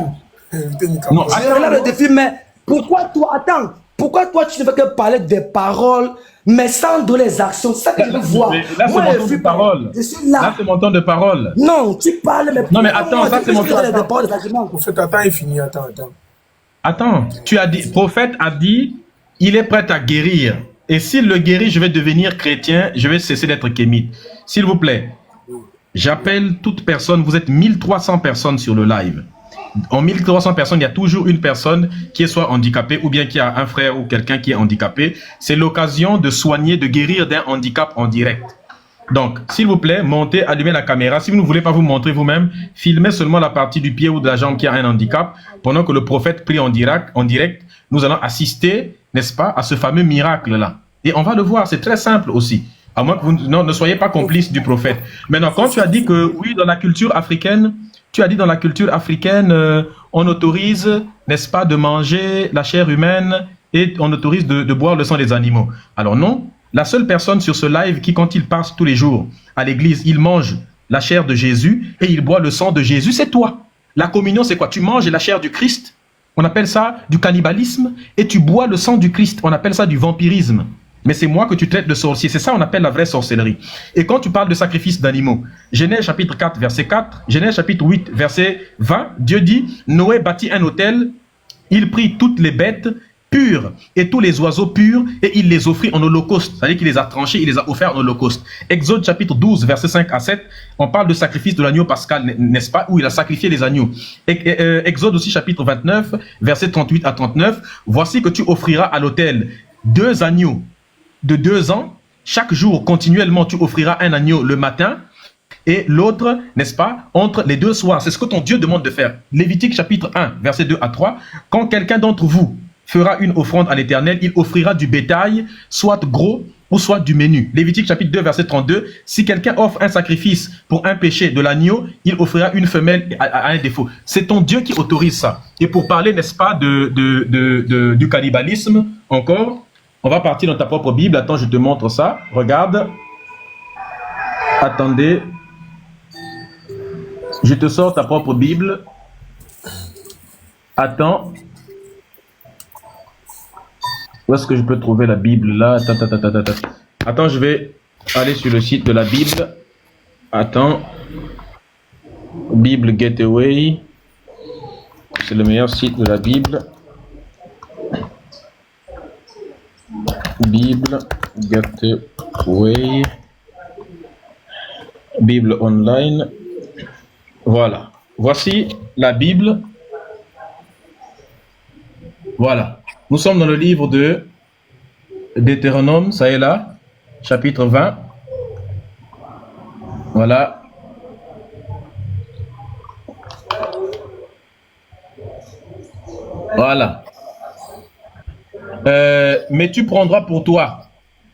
Non, je relève le défi, mais pourquoi toi, attends, pourquoi toi tu ne veux que parler des paroles, mais sans donner les actions? C'est ça que je veux voir. Là, c'est mon temps de parole. Je suis là. Là, c'est mon temps de parole. Non, tu parles, mais non, mais attends, ça c'est mon temps de parole. Cet attends est fini, attends. Attends, tu as dit, prophète a dit, il est prêt à guérir. Et s'il le guérit, je vais devenir chrétien, je vais cesser d'être kémite. S'il vous plaît. J'appelle toute personne, vous êtes 1300 personnes sur le live. En 1300 personnes, il y a toujours une personne qui est soit handicapée ou bien qui a un frère ou quelqu'un qui est handicapé. C'est l'occasion de soigner, de guérir d'un handicap en direct. Donc, s'il vous plaît, montez, allumez la caméra. Si vous ne voulez pas vous montrer vous-même, filmez seulement la partie du pied ou de la jambe qui a un handicap. Pendant que le prophète prie en direct, nous allons assister, n'est-ce pas, à ce fameux miracle-là. Et on va le voir, c'est très simple aussi. À moins que vous ne soyez pas complice du prophète. Maintenant, quand tu as dit que, oui, dans la culture africaine, on autorise, n'est-ce pas, de manger la chair humaine et on autorise de boire le sang des animaux. Alors non, La seule personne sur ce live qui, quand il passe tous les jours à l'église, il mange la chair de Jésus et il boit le sang de Jésus, c'est toi. La communion, c'est quoi? Tu manges la chair du Christ, on appelle ça du cannibalisme, et tu bois le sang du Christ, on appelle ça du vampirisme. Mais c'est moi que tu traites de sorcier, c'est ça on appelle la vraie sorcellerie. Et quand tu parles de sacrifice d'animaux, Genèse chapitre 4, verset 4, Genèse chapitre 8, verset 20, Dieu dit, Noé bâtit un autel, il prit toutes les bêtes purs et tous les oiseaux purs et il les offrit en holocauste. C'est-à-dire qu'il les a tranchés, il les a offerts en holocauste. Exode chapitre 12, verset 5 à 7, on parle de sacrifice de l'agneau pascal, n'est-ce pas, où il a sacrifié les agneaux. Exode aussi chapitre 29, verset 38 à 39, voici que tu offriras à l'autel 2 agneaux de 2 ans, chaque jour continuellement tu offriras un agneau le matin et l'autre, n'est-ce pas, entre les 2 soirs. C'est ce que ton Dieu demande de faire. Lévitique chapitre 1, verset 2 à 3, quand quelqu'un d'entre vous fera une offrande à l'Éternel, il offrira du bétail, soit gros ou soit du menu. Lévitique chapitre 2, verset 32, si quelqu'un offre un sacrifice pour un péché de l'agneau, il offrira une femelle à un défaut. C'est ton Dieu qui autorise ça. Et pour parler, n'est-ce pas, du cannibalisme, encore, on va partir dans ta propre Bible. Attends, je te montre ça. Regarde. Attendez. Je te sors ta propre Bible. Attends. Où est-ce que je peux trouver la Bible là? Attends, je vais aller sur le site de la Bible. Attends. Bible Gateway. C'est le meilleur site de la Bible. Bible Gateway. Bible online. Voilà. Voici la Bible. Voilà. Nous sommes dans le livre de Deutéronome, ça est là, chapitre 20. Voilà. Voilà. Mais tu prendras pour toi.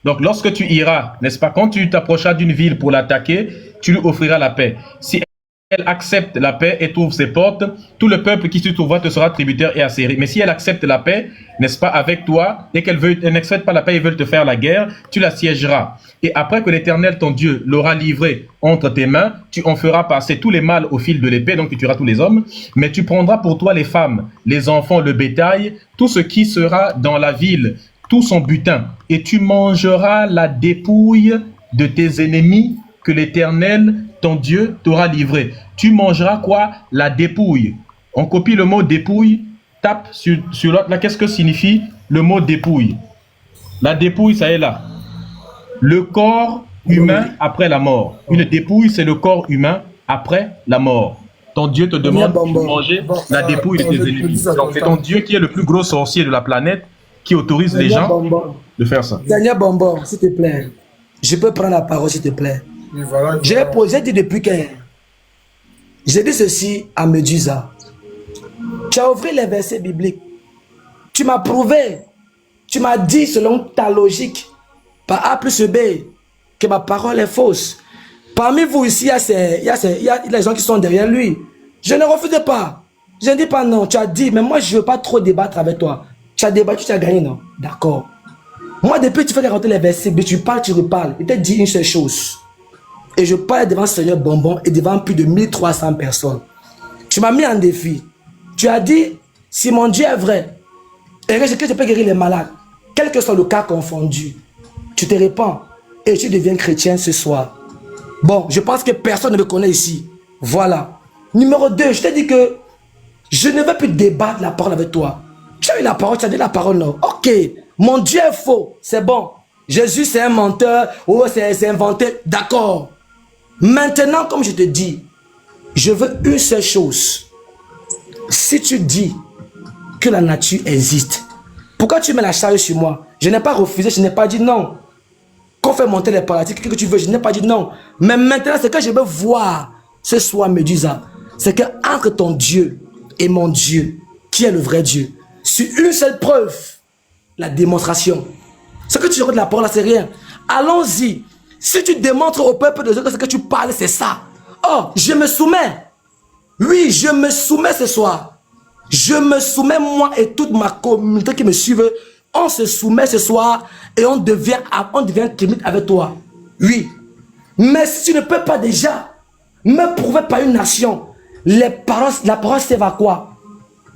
Donc, lorsque tu iras, n'est-ce pas, quand tu t'approcheras d'une ville pour l'attaquer, tu lui offriras la paix. Si elle accepte la paix et trouve ses portes, tout le peuple qui se trouvera te sera tributaire et asserri. Mais si elle accepte la paix, n'est-ce pas, avec toi, et qu'elle n'accepte pas la paix et veut te faire la guerre, tu l'assiégeras. Et après que l'Éternel, ton Dieu, l'aura livré entre tes mains, tu en feras passer tous les mâles au fil de l'épée, donc tu tueras tous les hommes, mais tu prendras pour toi les femmes, les enfants, le bétail, tout ce qui sera dans la ville, tout son butin, et tu mangeras la dépouille de tes ennemis que l'Éternel, ton Dieu, t'aura livré. Tu mangeras quoi? La dépouille. On copie le mot dépouille, tape sur l'autre. Là, qu'est-ce que signifie le mot dépouille? La dépouille, ça est là. Le corps humain après la mort. Une dépouille, c'est le corps humain après la mort. Ton Dieu te demande de manger la dépouille de tes ennemis. Donc, c'est ton Dieu qui est le plus gros sorcier de la planète qui autorise les gens de faire ça. Daniel Bonbon, s'il te plaît. Je peux prendre la parole, s'il te plaît. Voilà. J'ai dit depuis que j'ai dit ceci à Medusa. Tu as ouvert les versets bibliques. Tu m'as prouvé. Tu m'as dit selon ta logique, par A plus B, que ma parole est fausse. Parmi vous ici, il y a les gens qui sont derrière lui. Je ne refuse pas. Je ne dis pas non. Tu as dit, mais moi je ne veux pas trop débattre avec toi. Tu as débattu, tu as gagné, non? D'accord. Moi, depuis que tu fais rentrer les versets, tu parles, tu reparles. Il t'a dit une seule chose. Et je parle devant Seigneur Bonbon et devant plus de 1300 personnes. Tu m'as mis en défi. Tu as dit, si mon Dieu est vrai, et que je peux guérir les malades, quel que soit le cas confondu, tu te répands et tu deviens chrétien ce soir. Bon, je pense que personne ne me connaît ici. Voilà. Numéro 2, je t'ai dit que je ne veux plus débattre la parole avec toi. Tu as eu la parole, tu as dit la parole, non? Ok, mon Dieu est faux, c'est bon. Jésus c'est un menteur, ou c'est inventé, d'accord. Maintenant, comme je te dis, je veux une seule chose. Si tu dis que la nature existe, pourquoi tu mets la charge sur moi? Je n'ai pas refusé, je n'ai pas dit non. Qu'on fait monter les paralysés, qu'est-ce que tu veux? Je n'ai pas dit non. Mais maintenant, ce que je veux voir ce soir, Medusa, c'est que entre ton Dieu et mon Dieu, qui est le vrai Dieu, sur une seule preuve, la démonstration. Ce que tu regardes de la parole, c'est rien. Allons-y. Si tu démontres au peuple de Dieu que ce que tu parles, c'est ça. Oh, je me soumets. Oui, je me soumets ce soir. Je me soumets, moi et toute ma communauté qui me suivent, on se soumet ce soir et on devient kémite avec toi. Oui. Mais si tu ne peux pas déjà me prouver par une nation, la parole sert à quoi?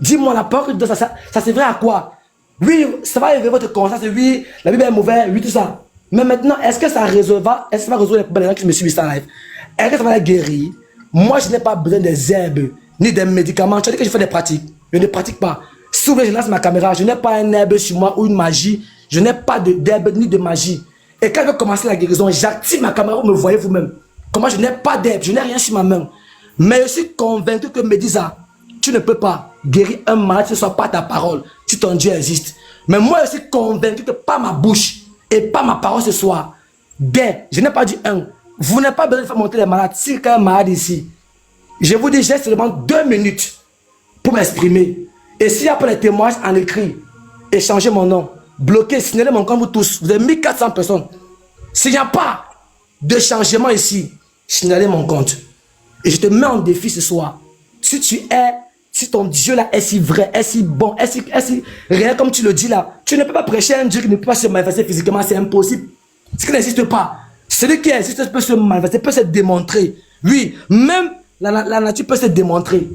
Dis-moi, la parole que tu donnes, ça servirait à quoi? Oui, ça va élever votre conscience, oui, la Bible est mauvaise, oui, tout ça. Mais maintenant, est-ce que ça va résoudre les problèmes des gens qui me suivent en live? Est-ce que ça va les guérir? Moi, je n'ai pas besoin des herbes, ni des médicaments. Tu as dit que je fais des pratiques. Je ne pratique pas. Si vous voulez, je lance ma caméra, je n'ai pas un herbe sur moi ou une magie. Je n'ai pas d'herbe ni de magie. Et quand je vais commencer la guérison, j'active ma caméra, vous me voyez vous-même. Comment je n'ai pas d'herbe, je n'ai rien sur ma main. Mais je suis convaincu que Médisa, tu ne peux pas guérir un malade si ce ne soit pas ta parole, si ton Dieu existe. Mais moi, je suis convaincu que par ma bouche et par ma parole ce soir, je n'ai pas dit un. Vous n'avez pas besoin de faire monter les malades. Si quelqu'un est malade ici, je vous dis, j'ai seulement 2 minutes pour m'exprimer. Et s'il y a pas les témoignages en écrit, échangez mon nom, bloquez, signalez mon compte vous tous. Vous avez 1400 personnes. S'il n'y a pas de changement ici, signalez mon compte. Et je te mets en défi ce soir. Si ton Dieu là est si vrai, est si bon, est si réel comme tu le dis là, tu ne peux pas prêcher un Dieu qui ne peut pas se manifester physiquement, c'est impossible. Ce qui n'existe pas. Celui qui existe peut se manifester, peut se démontrer. Oui, même la nature peut se démontrer.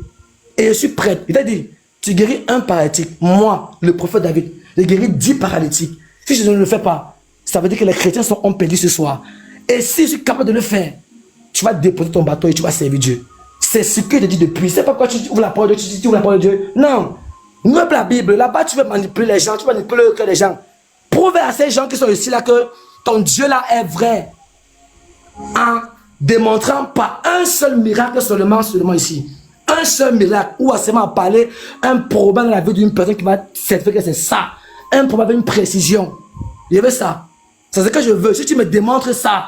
Et je suis prête. Il t'a dit, tu guéris un paralytique. Moi, le prophète David, j'ai guéri 10 paralytiques. Si je ne le fais pas, ça veut dire que les chrétiens ont perdu ce soir. Et si je suis capable de le faire, tu vas déposer ton bateau et tu vas servir Dieu. C'est ce que je dis depuis. C'est pas pourquoi tu ouvres la parole de Dieu, tu ouvres la parole de Dieu. Non. N'ouvre pas la Bible. Là-bas, tu veux manipuler les gens, tu veux manipuler le cœur des gens. Prouve à ces gens qui sont ici là que ton Dieu là est vrai. En démontrant pas un seul miracle seulement ici. Un seul miracle. Ou à seulement parler un problème dans la vie d'une personne qui va certifier que c'est ça. Un problème avec une précision. Je veux ça. C'est ce que je veux. Si tu me démontres ça,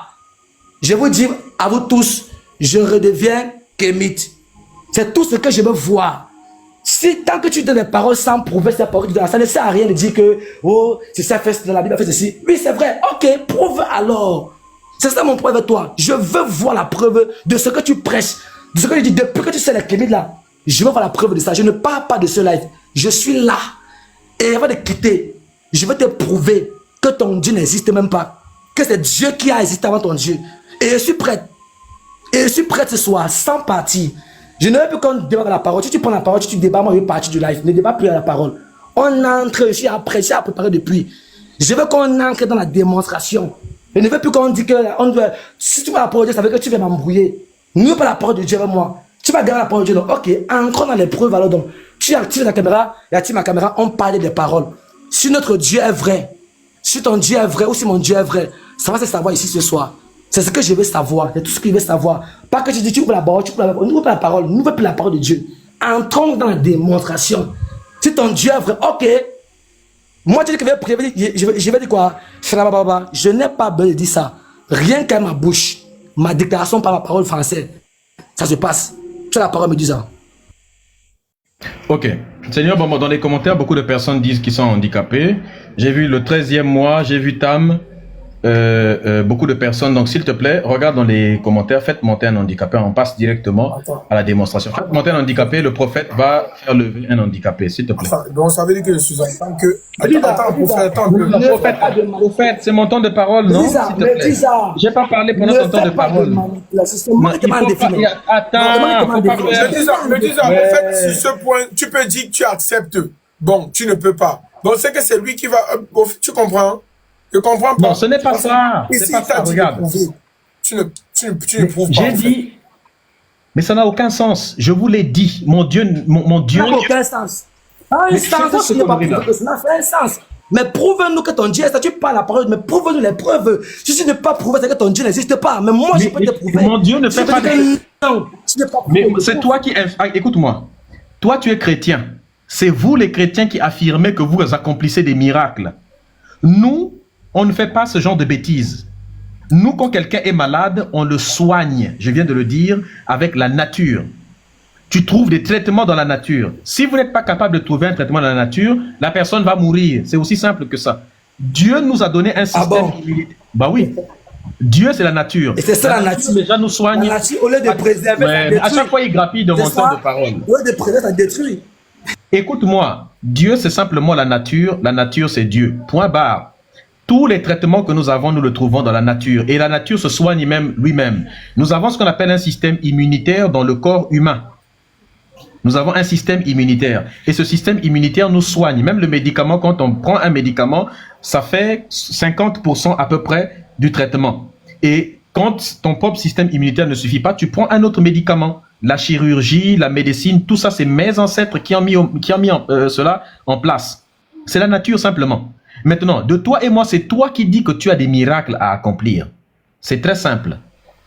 je vous dis à vous tous, je redeviens kémite. C'est tout ce que je veux voir. Si tant que tu donnes des paroles sans prouver ces paroles, ça ne sert à rien de dire que oh, c'est ça fait dans la Bible, fait ceci. Oui, c'est vrai. Ok, prouve alors. C'est ça mon problème avec toi. Je veux voir la preuve de ce que tu prêches. De ce que je dis depuis que tu sais les kémites là. Je veux voir la preuve de ça. Je ne parle pas de ce live. Je suis là. Et avant de quitter, je veux te prouver que ton Dieu n'existe même pas. Que c'est Dieu qui a existé avant ton Dieu. Et je suis prête. Et je suis prête ce soir, sans partir. Je ne veux plus qu'on débat la parole. Si tu prends la parole, si tu débats, moi je vais partir du live. Ne débat plus à la parole. On entre, je suis à préparer depuis. Je veux qu'on entre dans la démonstration. Je ne veux plus qu'on dise que si tu vas la parole de Dieu, ça veut dire que tu vas m'embrouiller. Ne veux pas la parole de Dieu avec moi. Tu vas garder la parole de Dieu. Donc, ok, entrons dans les preuves alors. Donc, tu actives la caméra, et active ma caméra, on parle des paroles. Si notre Dieu est vrai, si ton Dieu est vrai ou si mon Dieu est vrai, ça va se savoir ici ce soir. C'est ce que je veux savoir. C'est tout ce que je veux savoir. Pas que tu dis, tu ouvres la parole, n'ouvre pas la parole, n'ouvre plus la parole de Dieu. Entrons dans la démonstration. Si ton Dieu est vrai, ok. Moi, tu dis que je vais dire quoi? Je n'ai pas besoin de dire ça. Rien qu'à ma bouche, ma déclaration par la parole française, ça se passe. Tu as la parole me disant. Ok. Seigneur, bon, dans les commentaires, beaucoup de personnes disent qu'ils sont handicapés. J'ai vu le 13e mois, j'ai vu Tam. Beaucoup de personnes, donc s'il te plaît, regarde dans les commentaires, faites monter un handicapé, on passe directement à la démonstration. Faites monter un handicapé, le prophète va faire lever un handicapé, s'il te plaît. Donc ça veut dire que je suis en tant que... Prophète, c'est mon temps de parole, non? S'il te plaît. J'ai pas parlé pendant ton temps de parole. Attends, me dis, en fait, sur ce point, tu peux dire que tu acceptes. Bon, tu ne peux pas. Donc c'est que c'est lui qui va... Tu comprends? Je comprends pas. Non, ce n'est pas ça. C'est pas ça, regarde. Tu ne prouves pas. J'ai dit, mais ça n'a aucun sens. Je vous l'ai dit. Mon Dieu. Ça n'a aucun sens. Un sens, ça n'a pas un sens. Mais prouve-nous que ton Dieu est, tu parles la parole, mais prouve-nous les preuves. Si tu ne pas prouver, c'est que ton Dieu n'existe pas. Mais moi, je peux te prouver. Mon Dieu ne fait pas de... Non, mais c'est toi qui... Écoute-moi. Toi, tu es chrétien. C'est vous, les chrétiens, qui affirmez que vous accomplissez des miracles. Nous, on ne fait pas ce genre de bêtises. Nous, quand quelqu'un est malade, on le soigne, je viens de le dire, avec la nature. Tu trouves des traitements dans la nature. Si vous n'êtes pas capable de trouver un traitement dans la nature, la personne va mourir. C'est aussi simple que ça. Dieu nous a donné un système immunitaire. Bah oui. Dieu, c'est la nature. Et c'est ça la nature. Déjà nous soigne. La nature, au lieu de préserver, à chaque fois, il grappille de mon temps de parole. Au lieu de préserver, ça détruit. Écoute-moi, Dieu c'est simplement la nature c'est Dieu. Point barre. Tous les traitements que nous avons, nous le trouvons dans la nature. Et la nature se soigne même lui-même. Nous avons ce qu'on appelle un système immunitaire dans le corps humain. Nous avons un système immunitaire. Et ce système immunitaire nous soigne. Même le médicament, quand on prend un médicament, ça fait 50% à peu près du traitement. Et quand ton propre système immunitaire ne suffit pas, tu prends un autre médicament. La chirurgie, la médecine, tout ça, c'est mes ancêtres qui ont mis cela en place. C'est la nature simplement. Maintenant, de toi et moi, c'est toi qui dis que tu as des miracles à accomplir. C'est très simple.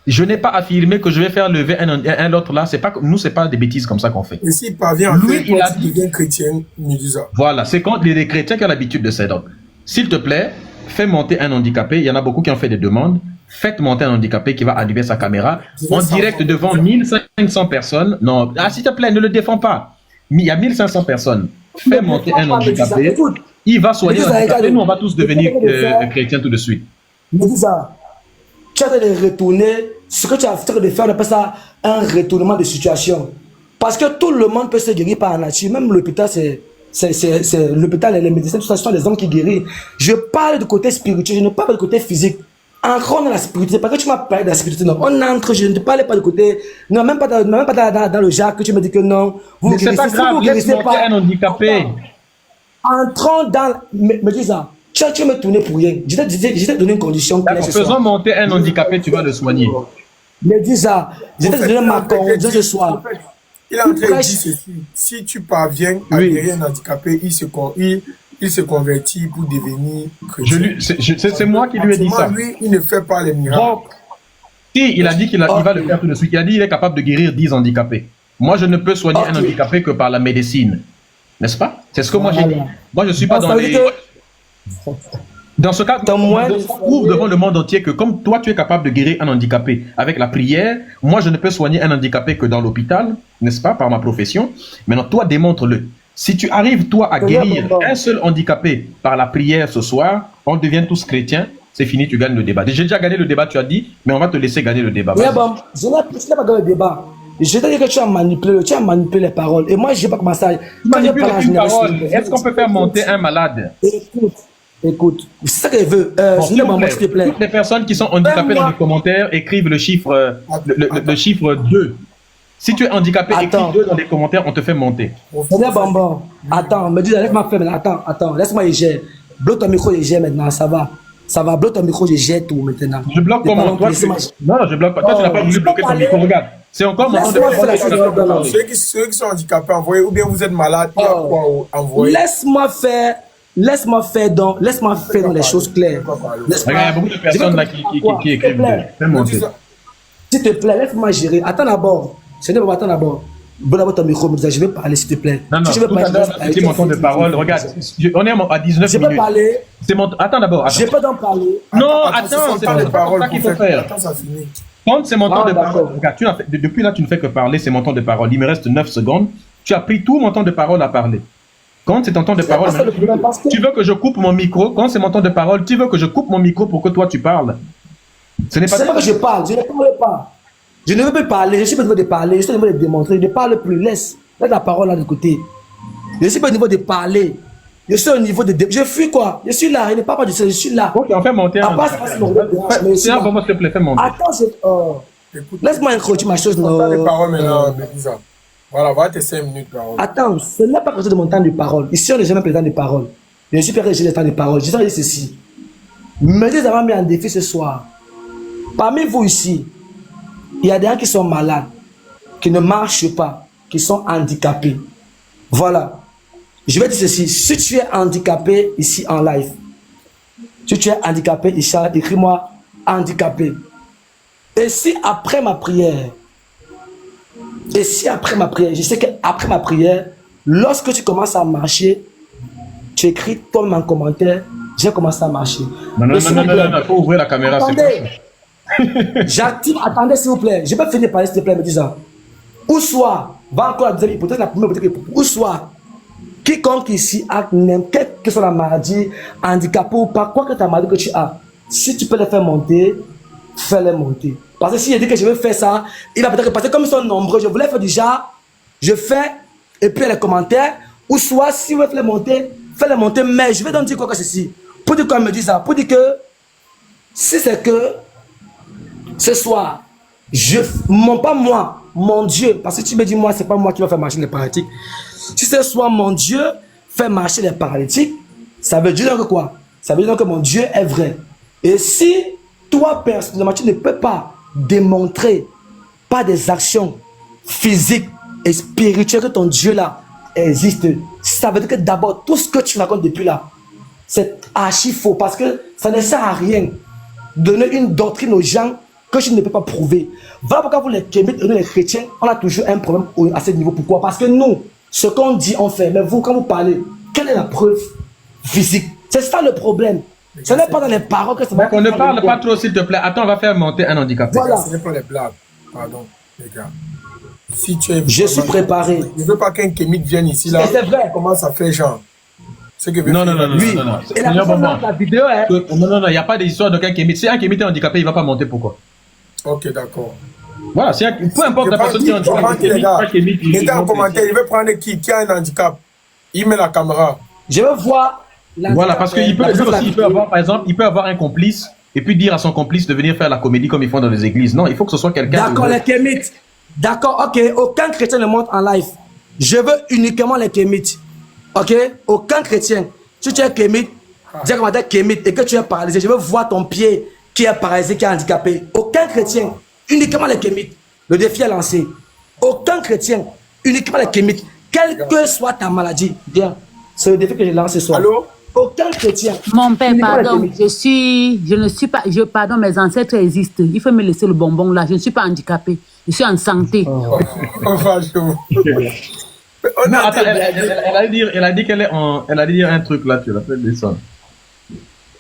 Je n'ai pas affirmé que je vais faire lever un autre là. C'est pas, nous, c'est pas des bêtises comme ça qu'on fait. Et s'il parvient à faire quand il devient chrétien, Médusa. Voilà, c'est quand les chrétiens qui ont l'habitude de ça. Donc, s'il te plaît, fais monter un handicapé. Il y en a beaucoup qui ont fait des demandes. Faites monter un handicapé qui va allumer sa caméra en direct devant 1500 personnes. Non, s'il te plaît, ne le défends pas. Il y a 1500 personnes. Fais monter un handicapé. Il va soigner l'handicapé. Nous, on va tous devenir chrétiens tout de suite. Médusa, tu as de retourner. Ce que tu as fait de faire, on appelle ça un retournement de situation. Parce que tout le monde peut se guérir par la nature. Même l'hôpital, l'hôpital et les médecins, tout ça, ce sont des hommes qui guérissent. Je parle du côté spirituel, je ne parle pas du côté physique. Entrons dans la spiritualité, parce que tu m'as parlé de la spiritualité. Non, on entre, je ne te parlais pas du côté. Non, même pas dans le genre que tu me dis que non. Vous mais c'est pas grave, laisse monter un handicapé. Entrons dans. Me dis ça. Tu vas me tourner pour rien. Je t'ai donné une condition claire. Faisons monter un handicapé, tu vas le soigner. Me dis ça. Je t'ai donné ma condition ce soir. Il est en train de dire ceci. Si tu parviens à guérir un handicapé, il se convertit pour devenir chrétien. C'est moi qui lui ai dit ça. Lui, il ne fait pas les miracles. Donc, si il a dit qu'il va le faire tout de suite, il a dit qu'il est capable de guérir 10 handicapés. Moi, je ne peux soigner un handicapé que par la médecine. N'est-ce pas? C'est ce que moi j'ai dit. Moi, je ne suis pas dans les... Dans ce cas, on prouve devant le monde entier que comme toi, tu es capable de guérir un handicapé avec la prière, moi, je ne peux soigner un handicapé que dans l'hôpital, n'est-ce pas, par ma profession. Maintenant, toi, démontre-le. Si tu arrives, toi, à guérir un seul handicapé par la prière ce soir, on devient tous chrétiens, c'est fini, tu gagnes le débat. J'ai déjà gagné le débat, tu as dit, mais on va te laisser gagner le débat. Oui, bon, je n'ai pas gagné le débat. Je t'ai dit que tu as manipulé les paroles. Et moi, je n'ai pas commencé à... Est-ce qu'on peut faire monter un malade? Écoute, c'est ça qu'elle veut. S'il te plaît. Toutes les personnes qui sont handicapées dans les commentaires écrivent le chiffre 2. Si tu es handicapé, écris 2 dans les commentaires, on te fait monter. Bon. Attends, me dis, laisse-moi faire maintenant. Attends, laisse-moi y gérer. Bloque ton micro, y gère maintenant, ça va. Ça va, bloque ton micro, je gère tout maintenant. Je bloque comment? Non, je bloque pas. Toi, tu n'as pas voulu bloquer ton micro, regarde. C'est encore mon temps de parole. Ceux qui sont handicapés, envoyez, ou bien vous êtes malade, envoyez. Laisse-moi faire dans les choses claires. Regarde, il y a beaucoup de personnes là qui écrivent. S'il te plaît, laisse-moi gérer. Attends d'abord. Attends d'abord. Bon, d'abord ton micro, je vais parler, s'il te plaît. Non, tout à l'heure, c'était mon temps de parole. Regarde, on est à 19 minutes. Je vais parler. Attends d'abord. Je peux en parler. Non, attends, c'est ça qu'il faut faire. Quand c'est mon temps de parole, regarde, depuis là, tu ne fais que parler, c'est mon temps de parole. Il me reste 9 secondes. Tu as pris tout mon temps de parole à parler. Quand c'est ton temps de parole, tu veux que je coupe mon micro. Quand c'est mon temps de parole, tu veux que je coupe mon micro pour que toi tu parles. Ce n'est pas que je parle, je ne parle pas. Je ne veux pas parler, je suis pas au niveau de parler, je suis au niveau de démontrer. Je ne parle plus, laisse la parole là de côté. Je ne suis pas au niveau de parler. Je suis au niveau de... Je fuis quoi? Je suis là, je ne parle pas de ça, je suis là. Ok, on fait monter. C'est un moment, s'il te plaît, fais monter. Attends, laisse-moi introduire ma chose. Non. Les paroles maintenant, Médusa. Voilà, va tes 5 minutes de parole. Attends, ce n'est pas question de mon temps de parole. Ici, on n'est jamais président de parole. Je suis prêt à gérer le temps de parole. Je vais dire ceci. Médusa m'a mis en défi ce soir. Parmi vous ici, il y a des gens qui sont malades, qui ne marchent pas, qui sont handicapés. Voilà. Je vais dire ceci. Si tu es handicapé ici en live, si tu es handicapé ici, écris-moi handicapé. Et si après ma prière, je sais qu'après ma prière, lorsque tu commences à marcher, tu écris toi-même en commentaire, j'ai commencé à marcher. Non, il faut ouvrir la caméra. J'active, attendez s'il vous plaît, je peux finir par s'il te plaît, me disant. Ou soit, va encore la deuxième hypothèse, la première hypothèse, ou soit, quiconque ici a quelle que soit la maladie, handicapé ou pas, quoi que ta maladie que tu as, si tu peux les faire monter, fais-les monter. Parce que si je dis que je veux faire ça, il va peut-être passer comme ils sont nombreux. Je voulais faire déjà, je fais, et puis les commentaires, Ou soit, si vous faites les monter, mais je vais donc dire quoi que ceci. Pour dire qu'on me dit ça, pour dire que, si c'est que, ce soir, pas moi, mon Dieu, parce que tu me dis, moi, c'est pas moi qui va faire marcher les paralytiques. Si ce soir, mon Dieu fait marcher les paralytiques, ça veut dire que quoi? Ça veut dire que mon Dieu est vrai. Et si toi, personnellement, tu ne peux pas démontrer par des actions physiques et spirituelles que ton Dieu là existe, ça veut dire que d'abord, tout ce que tu racontes depuis là, c'est archi faux parce que ça ne sert à rien de donner une doctrine aux gens que tu ne peux pas prouver. Voilà pourquoi vous les Kémites et nous les chrétiens, on a toujours un problème à ce niveau. Pourquoi? Parce que nous, ce qu'on dit, on fait. Mais vous, quand vous parlez, quelle est la preuve physique? C'est ça le problème. Ce n'est pas dans les paroles que ça va. On ne parle pas trop, s'il te plaît. Attends, on va faire monter un handicapé. Voilà. Ce n'est pas les blagues. Pardon, les gars. Si tu es Je suis préparé. Je ne veux pas qu'un Kémite vienne ici là. Et c'est vrai. Comment ça fait genre? Non. Et la personne dans la vidéo, hein. Non, il n'y a pas d'histoire de qu'un Kémite. Si un Kémite est handicapé, il ne va pas monter. Pourquoi? Ok, d'accord. Voilà, peu importe la personne qui est handicapée. Mettez en commentaire, il veut prendre qui a un handicap. Il met la caméra. Je veux voir. Voilà, parce qu'il peut, lui aussi, il peut avoir, par exemple, il peut avoir un complice et puis dire à son complice de venir faire la comédie comme ils font dans les églises. Non, il faut que ce soit quelqu'un. D'accord, les Kémites. D'accord, ok. Aucun chrétien ne monte en live. Je veux uniquement les Kémites. Ok? Aucun chrétien. Si tu es Kémite, dis comment tu es Kémite et que tu es paralysé, je veux voir ton pied qui est paralysé, qui est handicapé. Aucun chrétien. Uniquement les Kémites. Le défi est lancé. Aucun chrétien. Uniquement les Kémites. Quelle que soit ta maladie. Bien. C'est le défi que j'ai lancé ce soir. Allô? Aucun chrétien. Mon père, pardon, je ne suis pas, pardon, mes ancêtres existent. Il faut me laisser le bonbon là. Je ne suis pas handicapé. Je suis en santé. Non, attends, elle a dit qu'elle est en, elle a dit un truc là, tu l'as fait descendre.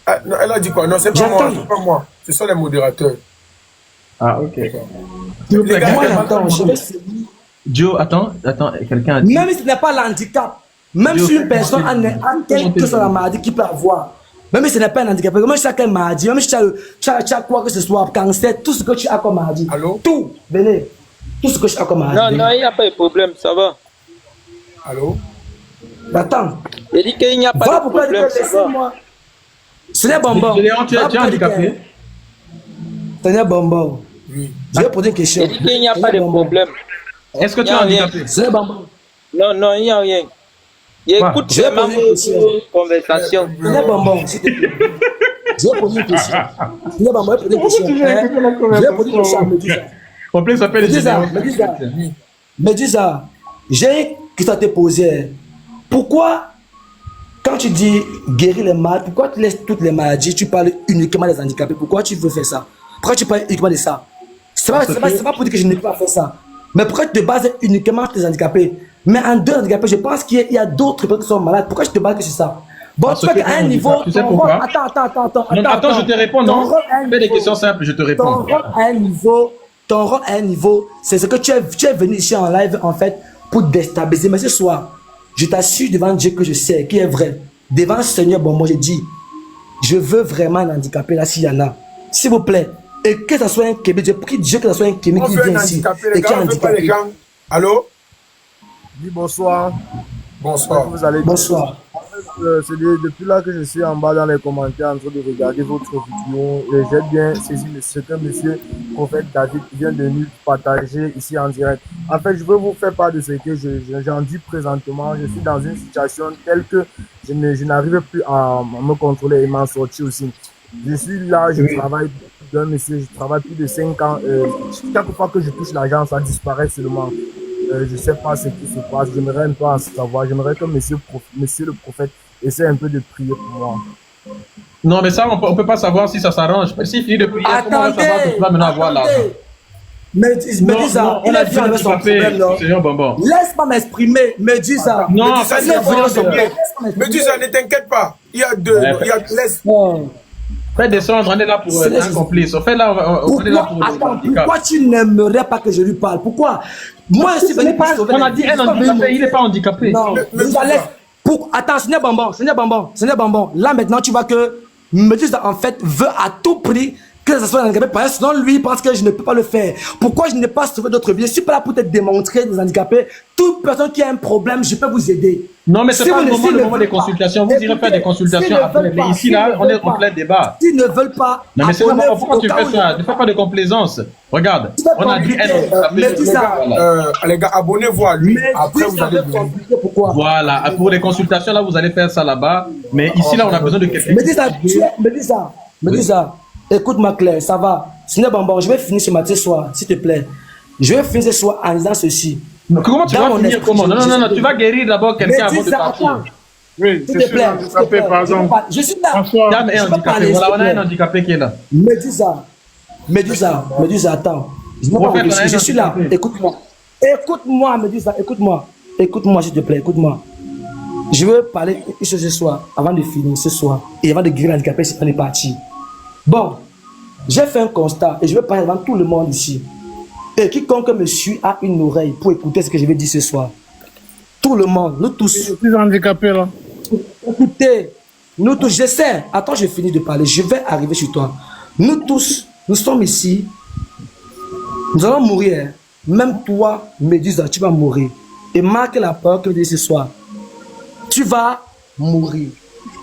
Ah, non, elle a dit quoi? Non, c'est pas moi, c'est pas moi. Ce sont les modérateurs. Ah, ok. Les gars, Moi, j'entends. Joe, attends, quelqu'un a dit. Même si ce n'est pas l'handicap, même si une personne a quelle que soit la maladie qu'il peut avoir, même si ce n'est pas un handicap, même si tu as quelle maladie, même si tu as quoi que ce soit, cancer, tout ce que tu as comme maladie. Allô? Tout, venez. Tout ce que tu as comme maladie. Non, il n'y a pas de problème, ça va. Allô? Attends. Il dit qu'il n'y a pas de problème, ça va. Ce n'est bonbon. Tu es handicapé? Ce n'est bonbon. Oui. Je vais poser une question. Il dit qu'il n'y a pas de problème. Est-ce que tu es handicapé? Ce n'est bonbon. Non, il n'y a rien. Écoute Je vais seulement poser une question. vos conversations. Ce n'est bonbon, s'il te plaît. Je vais poser une question. Ce n'est bonbon, je vais poser une question. Je vais poser une question à Médusa. En plus, ça s'appelle Médusa, j'ai une question à te poser. Pourquoi, quand tu dis guérir les malades, pourquoi tu laisses toutes les maladies, tu parles uniquement des handicapés? Pourquoi tu veux faire ça? Pourquoi tu parles uniquement de ça? C'est pas pour dire que je n'ai pas fait ça. Mais pourquoi tu te bases uniquement sur les handicapés? Mais en deux handicapés, je pense qu'il y a d'autres personnes qui sont malades. Pourquoi je te bases que sur ça? Bon, tu fais qu'à un niveau. Tu sais pourquoi? Attends, je te réponds, non? Fais des questions simples, je te réponds. Ton rôle à un niveau, c'est ce que tu es venu ici en live, en fait, pour déstabiliser. Mais ce soir, je t'assure devant Dieu que je sais, qui est vrai. Devant le Seigneur, bon, moi, j'ai dit, je veux vraiment un handicapé là, s'il y en a. S'il vous plaît. Et que ça soit un Québec, je prie Dieu que ça soit un Québec qui vient ici. Et qui est handicapé. Allô? Oui, bonsoir. Bonsoir. Vous allez bien? Bonsoir. C'est depuis là que je suis en bas dans les commentaires en train de regarder votre vidéo. J'ai bien saisi ce que monsieur prophète David vient de nous partager ici en direct. En fait, je veux vous faire part de ce que j'en dis présentement. Je suis dans une situation telle que je n'arrive plus à me contrôler et m'en sortir aussi. Je suis là, je travaille d'un monsieur, je travaille plus de 5 ans. Chaque fois que je touche l'argent, ça disparaît seulement. Je ne sais pas ce qui se passe, j'aimerais un peu en savoir, j'aimerais que monsieur le prophète essaie un peu de prier pour moi. Non, mais ça, on ne peut pas savoir si ça s'arrange. S'il finit de prier, comment on va savoir que tu vas maintenant avoir l'argent? Mais dis ça, il a dit avec son problème, non? Laisse-moi m'exprimer, me dis ça. Non, me dis ça, ne t'inquiète pas. Il y a deux, laisse. Fais descendre, on est là pour un complice. On est là pour pourquoi tu n'aimerais pas que je lui parle? Pourquoi? Moi, si on a dit un handicapé, il n'est pas handicapé. Non, attends, ce n'est bonbon. Là, maintenant, tu vois que Médusa, en fait, veut à tout prix que ça soit un handicapé, parce que sinon lui pense que je ne peux pas le faire. Pourquoi je n'ai pas sauvé d'autres vies? Je ne suis pas là pour te démontrer des handicapés. Toute personne qui a un problème, je peux vous aider. Non, mais c'est Si pas vous le ne- moment, s'ils le ne moment des veulent pas, consultations. Vous irez faire des écoutez, consultations s'ils ne après. veulent Mais pas, ici, s'ils là, ne on est veulent en pas, plein débat. S'ils ne veulent pas, Non, mais c'est le moment. abonnez-vous Pourquoi au tu cas fais où ça? Ne fais pas de complaisance. Regarde, C'est pas on a dit compliqué, elle. mais dis ça. Les gars, abonnez-vous à lui. Mais Après, dis vous ça allez veut compliqué, pourquoi? Voilà, pour les consultations, là, vous allez faire ça là-bas. Mais ici, là, on a besoin de quelqu'un. Me dis ça, me dis ça, me dis ça. Écoute-moi Claire, ça va. Sinon, bon, je vais finir ce matin soir, s'il te plaît. Je vais finir ce soir en disant ceci. Comment tu Dans vas mon finir esprit, comment? Non, je- non, non, tu vas guérir d'abord quelqu'un Mais avant dis de ça, partir. attends. Oui, S'il te plaît, s'il te plaît. Je suis là. François, Dame est Je peux handicapé. parler, Voilà, s'il on te a un plaît. handicapé qui est là. Me dis ça. Me dis ça. Me dis ça, attends. Prophète, on a un Je suis là. handicapé. Écoute-moi. Écoute-moi, me dis ça. Écoute-moi. Écoute-moi, s'il te plaît. Écoute-moi. Je veux parler une chose ce soir, avant de finir ce soir, et avant de guérir l'handicapé, si on est parti. Bon, j'ai fait un constat, et je veux parler devant tout le monde ici. Et quiconque me suit a une oreille pour écouter ce que je vais dire ce soir. Tout le monde, nous tous. je suis handicapé là. Écoutez, nous tous, j'essaie. Attends, je finis de parler. Je vais arriver sur toi. Nous tous, nous sommes ici. Nous allons mourir. Même toi, Médusa, tu vas mourir. Et marque la parole que je dis ce soir. Tu vas mourir.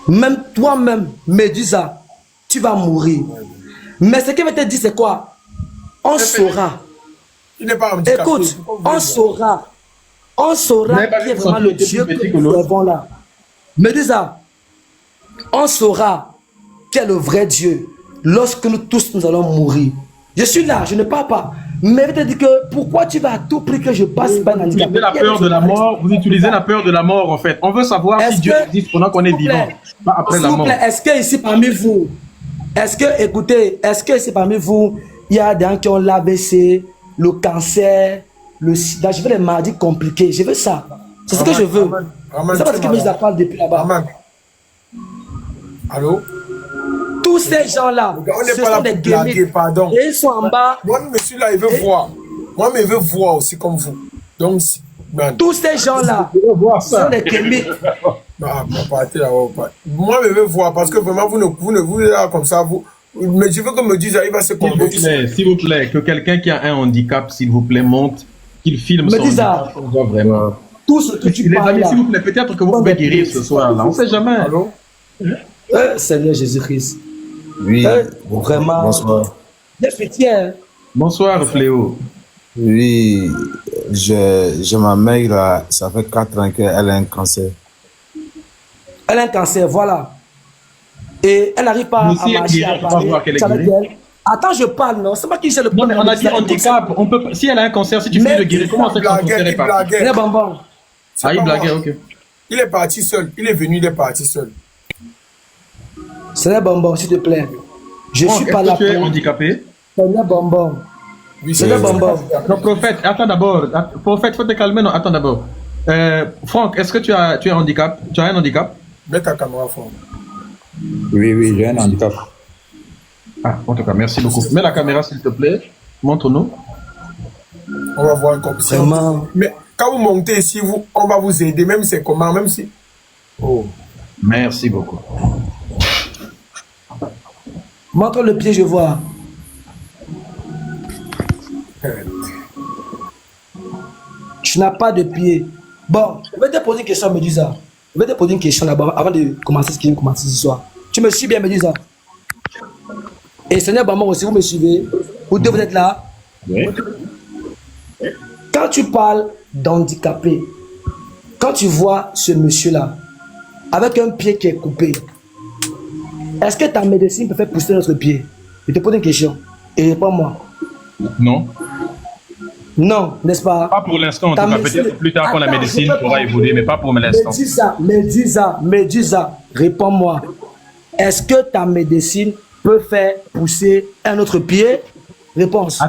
Même toi-même, Médusa, tu vas mourir. Mais ce qu'elle va te dire, c'est quoi? On saura. Il n'est pas handicapé. Écoute, on saura. On saura n'avez pas qui vu est que vraiment son le pied était Dieu plus que petit que nous l'autre? servons là. Médusa, on saura qui est le vrai Dieu lorsque nous tous nous allons mourir. Je suis là, je ne parle pas. Mais je te dis que pourquoi tu vas à tout prix que je passe par un Vous handicap? utilisez la peur de la mort. Vous utilisez la peur de la mort, en fait. On veut savoir si Est-ce Dieu que- existe pendant qu'on est s'il vous vivant, plaît, pas après la s'il vous mort. plaît, est-ce que ici parmi vous, écoutez, est-ce que ici parmi vous, il y a des gens qui ont l'AVC, le cancer, le sida? Je veux les maladies compliquées, je veux ça. C'est ce que je veux. C'est parce que je parle depuis là-bas. Amen. Allô? Tous ces gens-là, On n'est ce pas là sont des pour blaguer, guéris. pardon. Et ils sont en bas. Moi, monsieur là, il veut voir. Moi, mais il veut voir aussi comme vous. Donc, man. Tous ces gens-là sont des guéris. Partez là-haut. Moi, mais il veut voir parce que vraiment, vous êtes là comme ça. Mais je veux qu'on me dise, il va se convaincre. S'il vous plaît, que quelqu'un qui a un handicap, s'il vous plaît, monte, qu'il filme Me son dis ça. handicap. On voit vraiment. Tout ce que tu Les parles amis, là. s'il vous plaît, peut-être que vous pouvez guérir ce soir là. On ne sait jamais. Allô? Seigneur Jésus-Christ. Oui, Vraiment. bonsoir. Des petits, hein. Bonsoir, Fléau. Oui, j'ai ma mère, là, ça fait 4 ans qu'elle a un cancer. Elle a un cancer, voilà. Et elle n'arrive pas Mais si à elle marcher, guérit, à on peut parler. voir qu'elle est C'est avec guérie. elle. Attends, je parle, non? C'est pas qui c'est le Non, mais problème. on a dit handicap. On peut, si elle a un cancer, si tu finis de guérir, comment c'est que son cancer est Il parti? blaguait. Il est bonbon. C'est Ah, il pas blaguait, moi. ok. Il est parti seul. Il est venu, il est parti seul. Seigneur bonbon, s'il te plaît. Je suis pas Est-ce là que tu es pour. handicapé? Seigneur bonbon. Oui, Seigneur bonbon. Non, prophète, attends d'abord. Prophète, faut te calmer, non, attends d'abord. Franck, est-ce que tu as un handicap? Tu as un handicap? Mets ta caméra fort. Oui, j'ai un handicap. Ah, en tout cas, merci beaucoup. Mets la caméra, s'il te plaît. Montre-nous. On va voir comme ça. Vraiment. Mais quand vous montez ici, on va vous aider, même si c'est comment, même si. Oh. Merci beaucoup. Montre le pied, je vois. Tu n'as pas de pied. Bon, je vais te poser une question, Médusa. Je vais te poser une question là-bas avant de commencer ce qui vient commencer ce soir. Tu me suis bien, Médusa? Et Seigneur Bamon aussi, vous me suivez? Vous deux, vous êtes là? Oui. Quand tu parles d'handicapé, quand tu vois ce monsieur-là, avec un pied qui est coupé, est-ce que ta médecine peut faire pousser notre pied? Je te pose une question. Et réponds-moi. Non, Non, n'est-ce pas? pas pour l'instant. En Ta tout cas, médecine- peut-être plus tard quand la Attends, médecine je peux pourra pas- évoluer, mais pas pour l'instant. Médusa, réponds-moi. Est-ce que ta médecine peut faire pousser un autre pied? Réponse.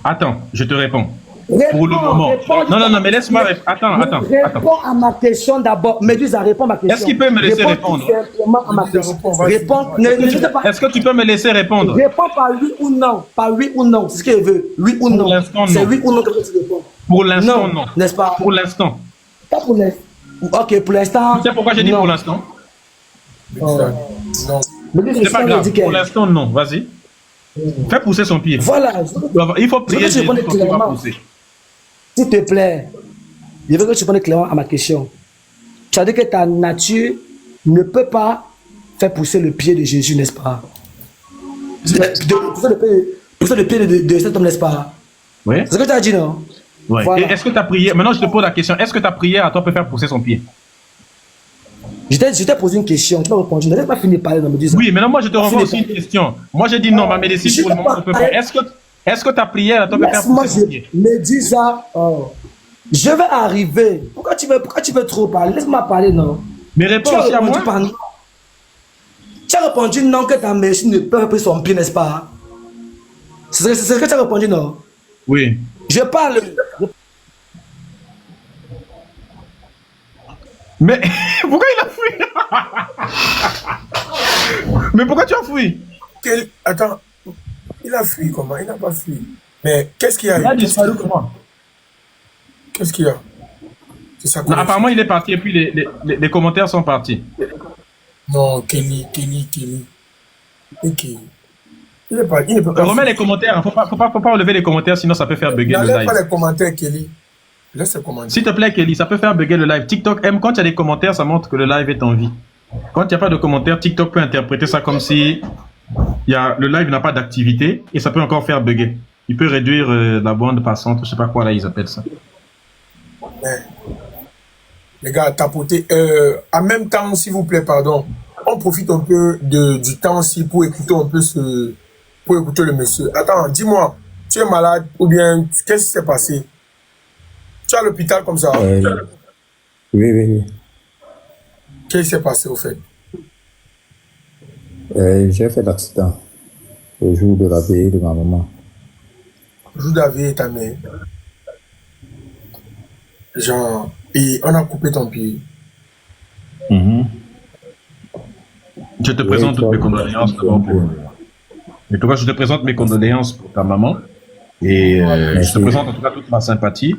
Attends, je te réponds. Réponds, Pour le moment. réponds, Non, non, non, mais laisse-moi attends. Réponds à ma question d'abord. Médusa, réponds à ma question. Est-ce qu'il peut me laisser Réponds répondre? tout simplement à ma question. vas-y. Réponds. Ne sais pas. Est-ce que tu peux me laisser répondre? Réponds par oui ou non. Par oui ou non. C'est ce qu'il veut. Oui ou non. l'instant, C'est non. oui ou non que tu réponds. Pour l'instant, non. N'est-ce pas? Pour l'instant. Pas pour l'instant. Ok, pour l'instant. Tu sais pourquoi j'ai dit non. pour l'instant? Non. Médusa, C'est pas je grave. dis que- Pour l'instant, non. Vas-y. Fais pousser son pied. Voilà. Il faut prier Je veux que tu Jésus pour qu'il va clairement. pousser. S'il te plaît, je veux que tu répondes clairement à ma question. Tu as dit que ta nature ne peut pas faire pousser le pied de Jésus, n'est-ce pas? Pousser le pied de cet homme, n'est-ce pas? Oui. C'est ce que tu as dit, non? Ouais. Voilà. Et est-ce que ta prière, maintenant je te pose la question, est-ce que ta prière à toi peut faire pousser son pied? Je t'ai posé une question, tu m'as répondu. Je n'avais pas fini de parler dans me disant. Oui, maintenant moi je te renvoie aussi une question. Moi j'ai dit non, ma médecine pour le moment ne peut pas. Est-ce que ta prière à toi peut faire Laisse-moi, pousser son pied? me dis ça. Oh. Je vais arriver. Pourquoi tu veux trop parler? Laisse-moi parler, non? Mais réponds aussi à moi. Tu as répondu non, que ta médecine ne peut pas pousser son pied, n'est-ce pas? C'est ce que tu as répondu, non? Oui. Je parle. Mais pourquoi il a fui? Mais pourquoi tu as fui? Attends, il a fui comment? Il n'a pas fui. Mais qu'est-ce qu'il y a? Il a disparu comment? Qu'est-ce qu'il y a? C'est ça. Non, apparemment il est parti et puis les commentaires sont partis. Non, Kelly. Ok. Il ne peut pas. Remets les commentaires, hein. Faut pas relever les commentaires sinon ça peut faire bugger le N'enlève live. pas les commentaires, Kelly. Laisse les commentaires. S'il te plaît, Kelly, ça peut faire bugger le live. TikTok aime quand il y a des commentaires, ça montre que le live est en vie. Quand il n'y a pas de commentaires, TikTok peut interpréter ça comme si le live n'a pas d'activité et ça peut encore faire bugger. Il peut réduire la bande passante, je sais pas quoi là ils appellent ça. Ouais. Les gars, tapotez. En même temps, s'il vous plaît, pardon, on profite un peu du temps aussi pour écouter un peu pour écouter le monsieur. Attends, dis-moi, tu es malade ou bien qu'est-ce qui s'est passé? Tu es à l'hôpital comme ça? Oui. Qu'est-ce qui s'est passé au fait? J'ai fait l'accident le jour de la veillée de ma maman. Le jour de la veillée de ta mère? Genre, et on a coupé ton pied. Je te présente toutes mes condoléances. En tout cas, je te présente mes condoléances pour ta maman. Et je te présente en tout cas toute ma sympathie.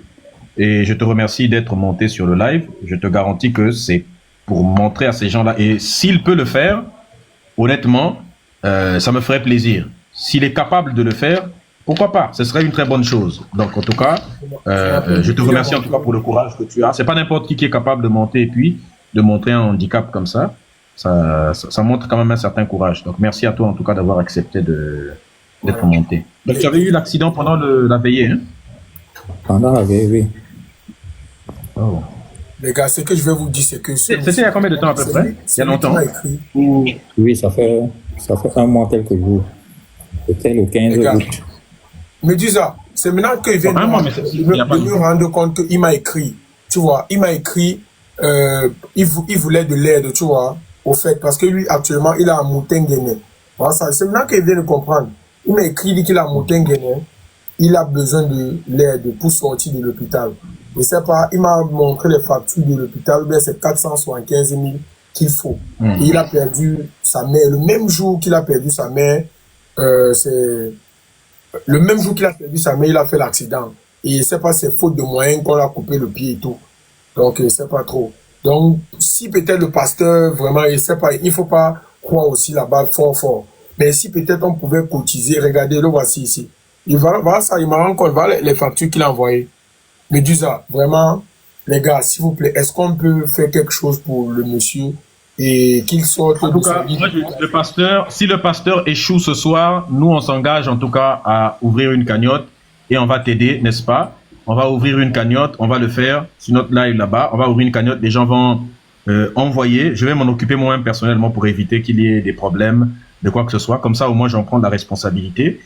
Et je te remercie d'être monté sur le live. Je te garantis que c'est pour montrer à ces gens-là. Et s'il peut le faire, honnêtement, ça me ferait plaisir. S'il est capable de le faire, pourquoi pas? Ce serait une très bonne chose. Donc, en tout cas, je te remercie en tout cas pour le courage que tu as. C'est pas n'importe qui est capable de monter et puis de montrer un handicap comme ça. Ça montre quand même un certain courage. Donc, merci à toi en tout cas d'avoir accepté d'être monté. Donc, tu avais eu l'accident pendant la veillée, hein? Pendant la veillée, oui. Oh. Les gars, ce que je vais vous dire, c'est que... C'était il y a combien de temps à peu près? Il y a longtemps? Oui, ça fait un mois, quelques jours. C'était le 15 août. Médusa, c'est maintenant qu'il vient de me rendre compte qu'il m'a écrit. Tu vois, il m'a écrit, il voulait de l'aide, tu vois, au fait, parce que lui, actuellement, il a un mouton guinéen. Voilà, c'est maintenant qu'il vient de comprendre. Il m'a écrit, il dit qu'il a un mouton guinéen. Il a besoin de l'aide pour sortir de l'hôpital. Je ne sais pas, il m'a montré les factures de l'hôpital, mais c'est 475 000 qu'il faut. Et il a perdu sa mère. Le même jour qu'il a perdu sa mère, le même jour qu'il a perdu sa mère, il a fait l'accident. Et je ne sais pas, c'est faute de moyens qu'on a coupé le pied et tout. Donc, je ne sais pas trop. Donc, si peut-être le pasteur, vraiment, je ne sais pas, il ne faut pas croire aussi là-bas fort. Mais si peut-être on pouvait cotiser, regardez, le voici ici. Et voilà ça, il m'a rendu compte, voilà les factures qu'il a envoyées. Médusa, vraiment, les gars, s'il vous plaît, est-ce qu'on peut faire quelque chose pour le monsieur et qu'il sorte en tout cas, si le pasteur échoue ce soir, nous on s'engage en tout cas à ouvrir une cagnotte et on va t'aider, n'est-ce pas? On va ouvrir une cagnotte, on va le faire sur notre live là-bas, on va ouvrir une cagnotte, les gens vont envoyer, je vais m'en occuper moi-même personnellement pour éviter qu'il y ait des problèmes de quoi que ce soit, comme ça au moins j'en prends la responsabilité,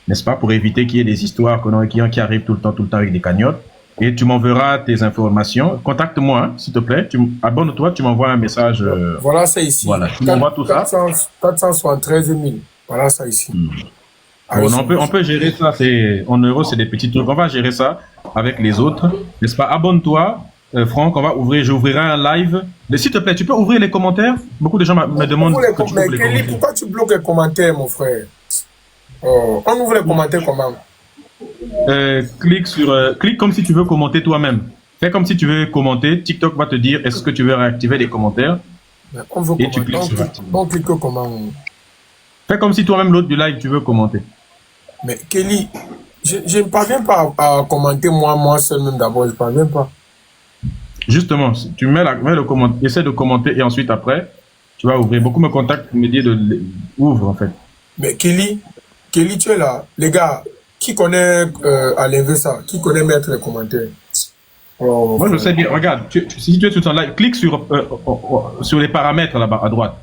n'est-ce pas, pour éviter qu'il y ait des histoires qui arrivent tout le temps avec des cagnottes. Et tu m'enverras tes informations. Contacte-moi, hein, s'il te plaît. Abonne-toi, tu m'envoies un message. Voilà ça ici. Voilà, tu m'envoies tout ça. 473 000. Voilà ça ici. Bon, on peut gérer ça. En euros, c'est des petits trucs. On va gérer ça avec les autres. N'est-ce pas? Abonne-toi, Franck. J'ouvrirai un live. Mais s'il te plaît, tu peux ouvrir les commentaires? Beaucoup de gens me demandent. Kelly, pourquoi tu bloques les commentaires, mon frère? On ouvre les commentaires comment? Clique comme si tu veux commenter toi-même. Fais comme si tu veux commenter. TikTok va te dire est-ce que tu veux réactiver les commentaires. On veut et tu cliques sur on clique comment? Fais comme si toi-même, l'autre du live, tu veux commenter. Mais Kelly, je ne parviens pas à commenter moi seul même d'abord, je ne parviens pas. Justement, si tu mets le commentaire, essaie de commenter et ensuite après, tu vas ouvrir. Beaucoup me contactent pour me dire ouvre en fait. Mais Kelly, tu es là. Les gars, qui connaît Alain Vessa? Qui connaît mettre les commentaires? Oh, moi, je sais bien. Regarde, si tu es sur ton live, clique sur les paramètres là-bas à droite.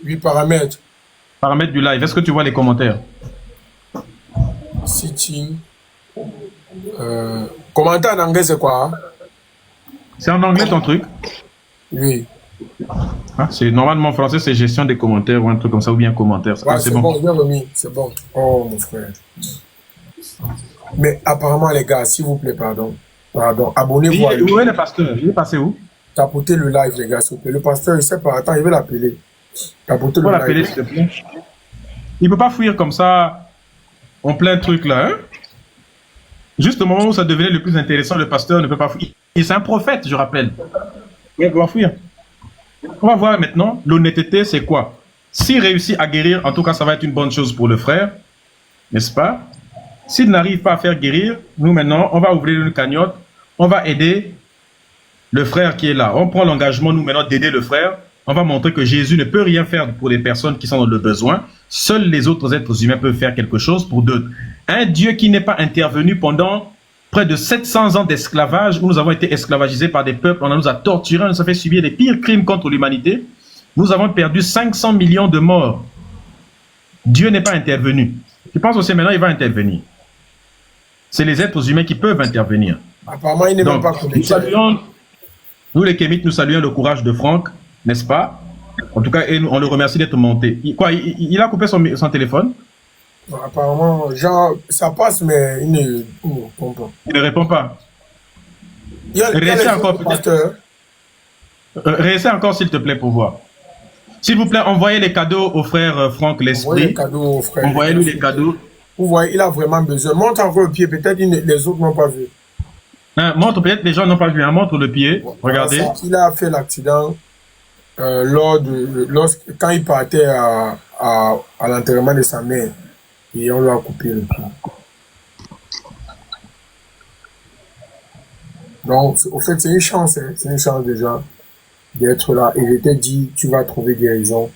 Oui, paramètres. Paramètres du live. Est-ce que tu vois les commentaires? Sitting. Commentaire en anglais, c'est quoi? C'est en anglais ton truc? Oui. Ah, c'est normalement en français, c'est gestion des commentaires ou un truc comme ça, ou bien commentaires. Ouais, c'est bon, bien remis, c'est bon. Oh mon frère. Mais apparemment les gars, s'il vous plaît, pardon, abonnez-vous. Où est le pasteur? Il est passé où? Tapotez le live les gars, s'il vous plaît. Le pasteur, il sait pas, attends, il veut l'appeler. Tapotez le live. L'appeler, s'il te plaît. Il peut pas fuir comme ça en plein truc là, hein? Juste au moment où ça devenait le plus intéressant, le pasteur ne peut pas fuir. C'est un prophète, je rappelle. Il peut pas fuir. On va voir maintenant, l'honnêteté, c'est quoi? S'il réussit à guérir, en tout cas, ça va être une bonne chose pour le frère, n'est-ce pas? S'il n'arrive pas à faire guérir, nous maintenant, on va ouvrir une cagnotte, on va aider le frère qui est là. On prend l'engagement, nous maintenant, d'aider le frère. On va montrer que Jésus ne peut rien faire pour les personnes qui sont dans le besoin. Seuls les autres êtres humains peuvent faire quelque chose pour d'autres. Un Dieu qui n'est pas intervenu pendant près de 700 ans d'esclavage, où nous avons été esclavagisés par des peuples, on nous a torturés, on nous a fait subir des pires crimes contre l'humanité. Nous avons perdu 500 millions de morts. Dieu n'est pas intervenu. Je pense aussi maintenant il va intervenir. C'est les êtres humains qui peuvent intervenir. Apparemment, il n'est même pas connecté. Nous les Kémites, nous saluons le courage de Franck, n'est-ce pas? En tout cas, et on le remercie d'être monté. Il a coupé son téléphone? Apparemment, genre, ça passe, mais il ne répond pas. Il ne répond pas. Réessaie encore, s'il te plaît, pour voir. S'il vous plaît, envoyez les cadeaux au frère Franck l'Esprit. Envoyez-lui les cadeaux. Vous voyez, il a vraiment besoin. Montre encore le pied, peut-être les autres n'ont pas vu. Montre, peut-être les gens n'ont pas vu. Hein. Montre le pied. Regardez. Il a fait l'accident quand il partait à l'enterrement de sa mère. Et on lui a coupé le pied. Donc, au fait, c'est une chance, hein. C'est une chance déjà d'être là. Et je t'ai dit, tu vas trouver guérison.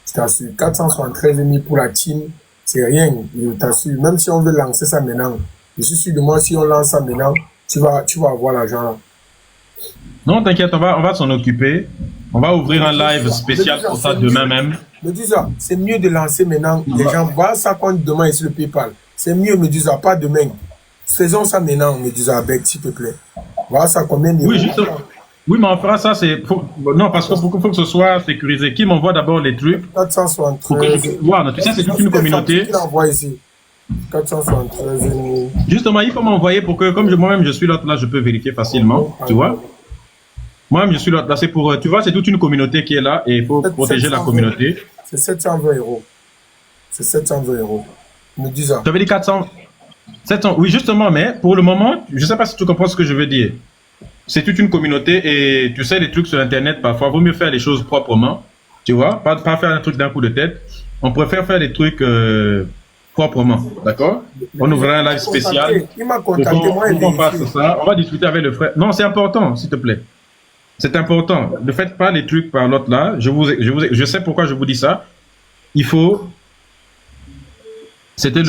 Je t'assure, 473 000 pour la team, c'est rien. Je t'assure, même si on veut lancer ça maintenant, je suis sûr de moi, si on lance ça maintenant, tu vas avoir l'argent là. Non, t'inquiète, on va s'en occuper. On va ouvrir un live spécial pour ça demain même. Medusa, c'est mieux de lancer maintenant. Les gens voient ça quand demain ici le PayPal. C'est mieux, Medusa, pas demain. Faisons ça maintenant, Medusa, avec, s'il te plaît. Voilà ça combien de... Oui, justement. Oui, mais on fera ça, non, parce qu'il faut que ce soit sécurisé. Qui m'envoie d'abord les trucs? 473. Tu sais, c'est toute une communauté. Qui l'envoie ici? 473. Justement, il faut m'envoyer pour que, comme moi-même je suis là, je peux vérifier facilement. Tu vois? Moi-même, je suis là, c'est pour, tu vois, c'est toute une communauté qui est là et il faut protéger la communauté. C'est 720 €. C'est 720 €. Me dis ça. Tu avais dit 400, 700, oui, justement, mais pour le moment, je ne sais pas si tu comprends ce que je veux dire. C'est toute une communauté et tu sais, les trucs sur Internet, parfois, il vaut mieux faire les choses proprement. Tu vois, pas faire un truc d'un coup de tête. On préfère faire des trucs proprement, d'accord? On ouvrira un live spécial. Il m'a contacté, moi, on passe ça. On va discuter avec le frère. Non, c'est important, s'il te plaît. C'est important. Ne faites pas les trucs par l'autre là. Je sais pourquoi je vous dis ça. Il faut... C'était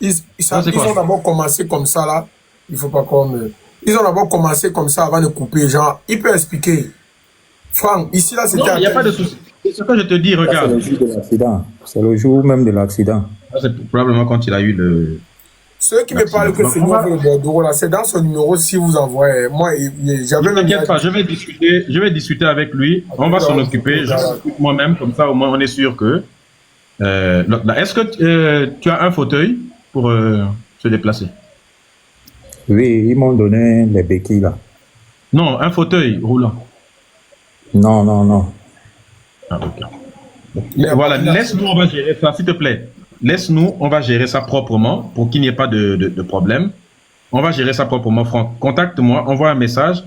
Ils ont d'abord commencé comme ça là. Il faut pas comme... Ils ont d'abord commencé comme ça avant de couper. Genre, il peut expliquer. Franck, ici là, c'était... Non, il n'y a pas de souci. C'est ce que je te dis, regarde. C'est le jour de l'accident. C'est le jour même de l'accident. C'est probablement quand il a eu le... Ceux qui me parlent que c'est nous le bordereau là, c'est dans son numéro si vous envoyez. Moi, j'avais... Ne t'inquiète pas, je vais discuter avec lui. On va s'en occuper. Je discute moi-même, comme ça au moins on est sûr que... Est-ce que tu as un fauteuil pour se déplacer? Oui, ils m'ont donné les béquilles là. Non, un fauteuil roulant. Non. Ah, ok. Voilà, laisse-nous, on va gérer ça, s'il te plaît. Laisse-nous, on va gérer ça proprement pour qu'il n'y ait pas de problème. On va gérer ça proprement, Franck. Contacte-moi, envoie un message.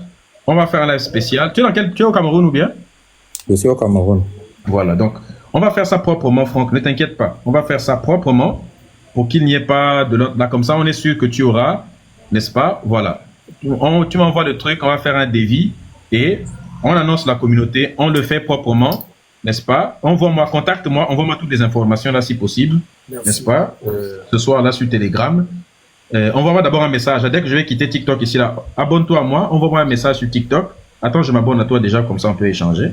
On va faire un live spécial. Tu es au Cameroun ou bien? Je suis au Cameroun. Voilà, donc on va faire ça proprement, Franck, ne t'inquiète pas. On va faire ça proprement pour qu'il n'y ait pas de l'autre. Là, comme ça, on est sûr que tu auras, n'est-ce pas? Voilà. Tu m'envoies le truc, on va faire un devis et on annonce la communauté, on le fait proprement, n'est-ce pas? Envoie-moi, contacte-moi, envoie-moi toutes les informations là si possible, n'est-ce pas? Ce soir là sur Telegram. Envoie-moi d'abord un message. Dès que je vais quitter TikTok ici là, abonne-toi à moi, envoie-moi un message sur TikTok. Attends, je m'abonne à toi déjà, comme ça on peut échanger.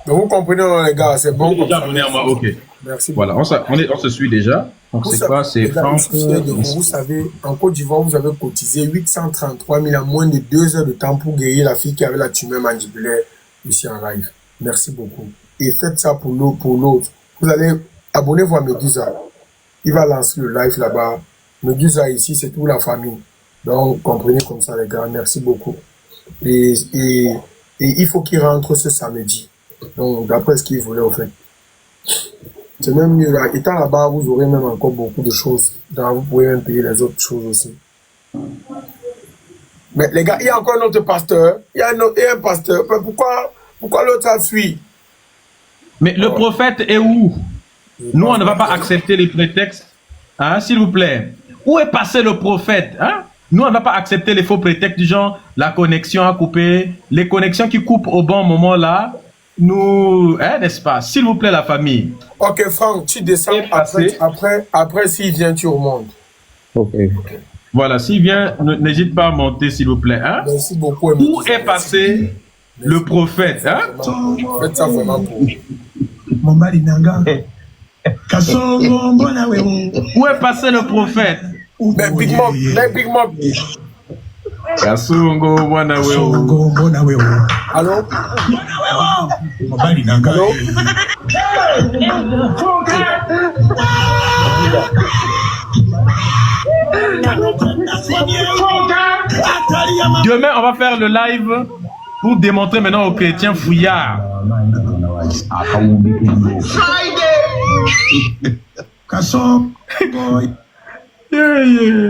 Donc vous comprenez, les gars, c'est bon. Déjà abonné à moi, ok. Merci. Voilà, on se suit déjà. Donc c'est quoi? C'est Franck. Vous savez, en Côte d'Ivoire, vous avez cotisé 833 000 en moins de 2 heures de temps pour guérir la fille qui avait la tumeur mandibulaire ici en live. Merci beaucoup. Et faites ça pour l'autre. Vous allez abonnez-vous à Medusa. Il va lancer le live là-bas. Medusa ici, c'est toute la famille. Donc comprenez comme ça, les gars. Merci beaucoup. Et il faut qu'il rentre ce samedi. Donc d'après ce qu'il voulait, en fait. C'est même mieux. Étant là-bas, vous aurez même encore beaucoup de choses. Donc, vous pouvez même payer les autres choses aussi. Mais les gars, il y a encore un autre pasteur. Il y a un pasteur. Mais pourquoi l'autre a fui? Mais le prophète est où? Nous, on ne va pas accepter les prétextes. Hein, s'il vous plaît. Où est passé le prophète? Hein? Nous, on ne va pas accepter les faux prétextes du genre la connexion a coupé. Les connexions qui coupent au bon moment là. Nous, hein, n'est-ce pas? S'il vous plaît, la famille. Ok, Franck, tu descends après s'il vient, tu remontes. Ok. Voilà, s'il vient, n'hésite pas à monter, s'il vous plaît. Hein? Merci beaucoup. Où est passé le prophète? Hein? Faites ça vraiment pour. Mombali nanga. Kasongo mbona wewe. Où est passé le prophète? Mais Big Mom. Kasongo mbona wewe. Kasongo mbona wewe. Allô? Mombali nanga. Allô? Demain, on va faire le live pour démontrer maintenant aux chrétiens fouillards. Kasongo. Yeah.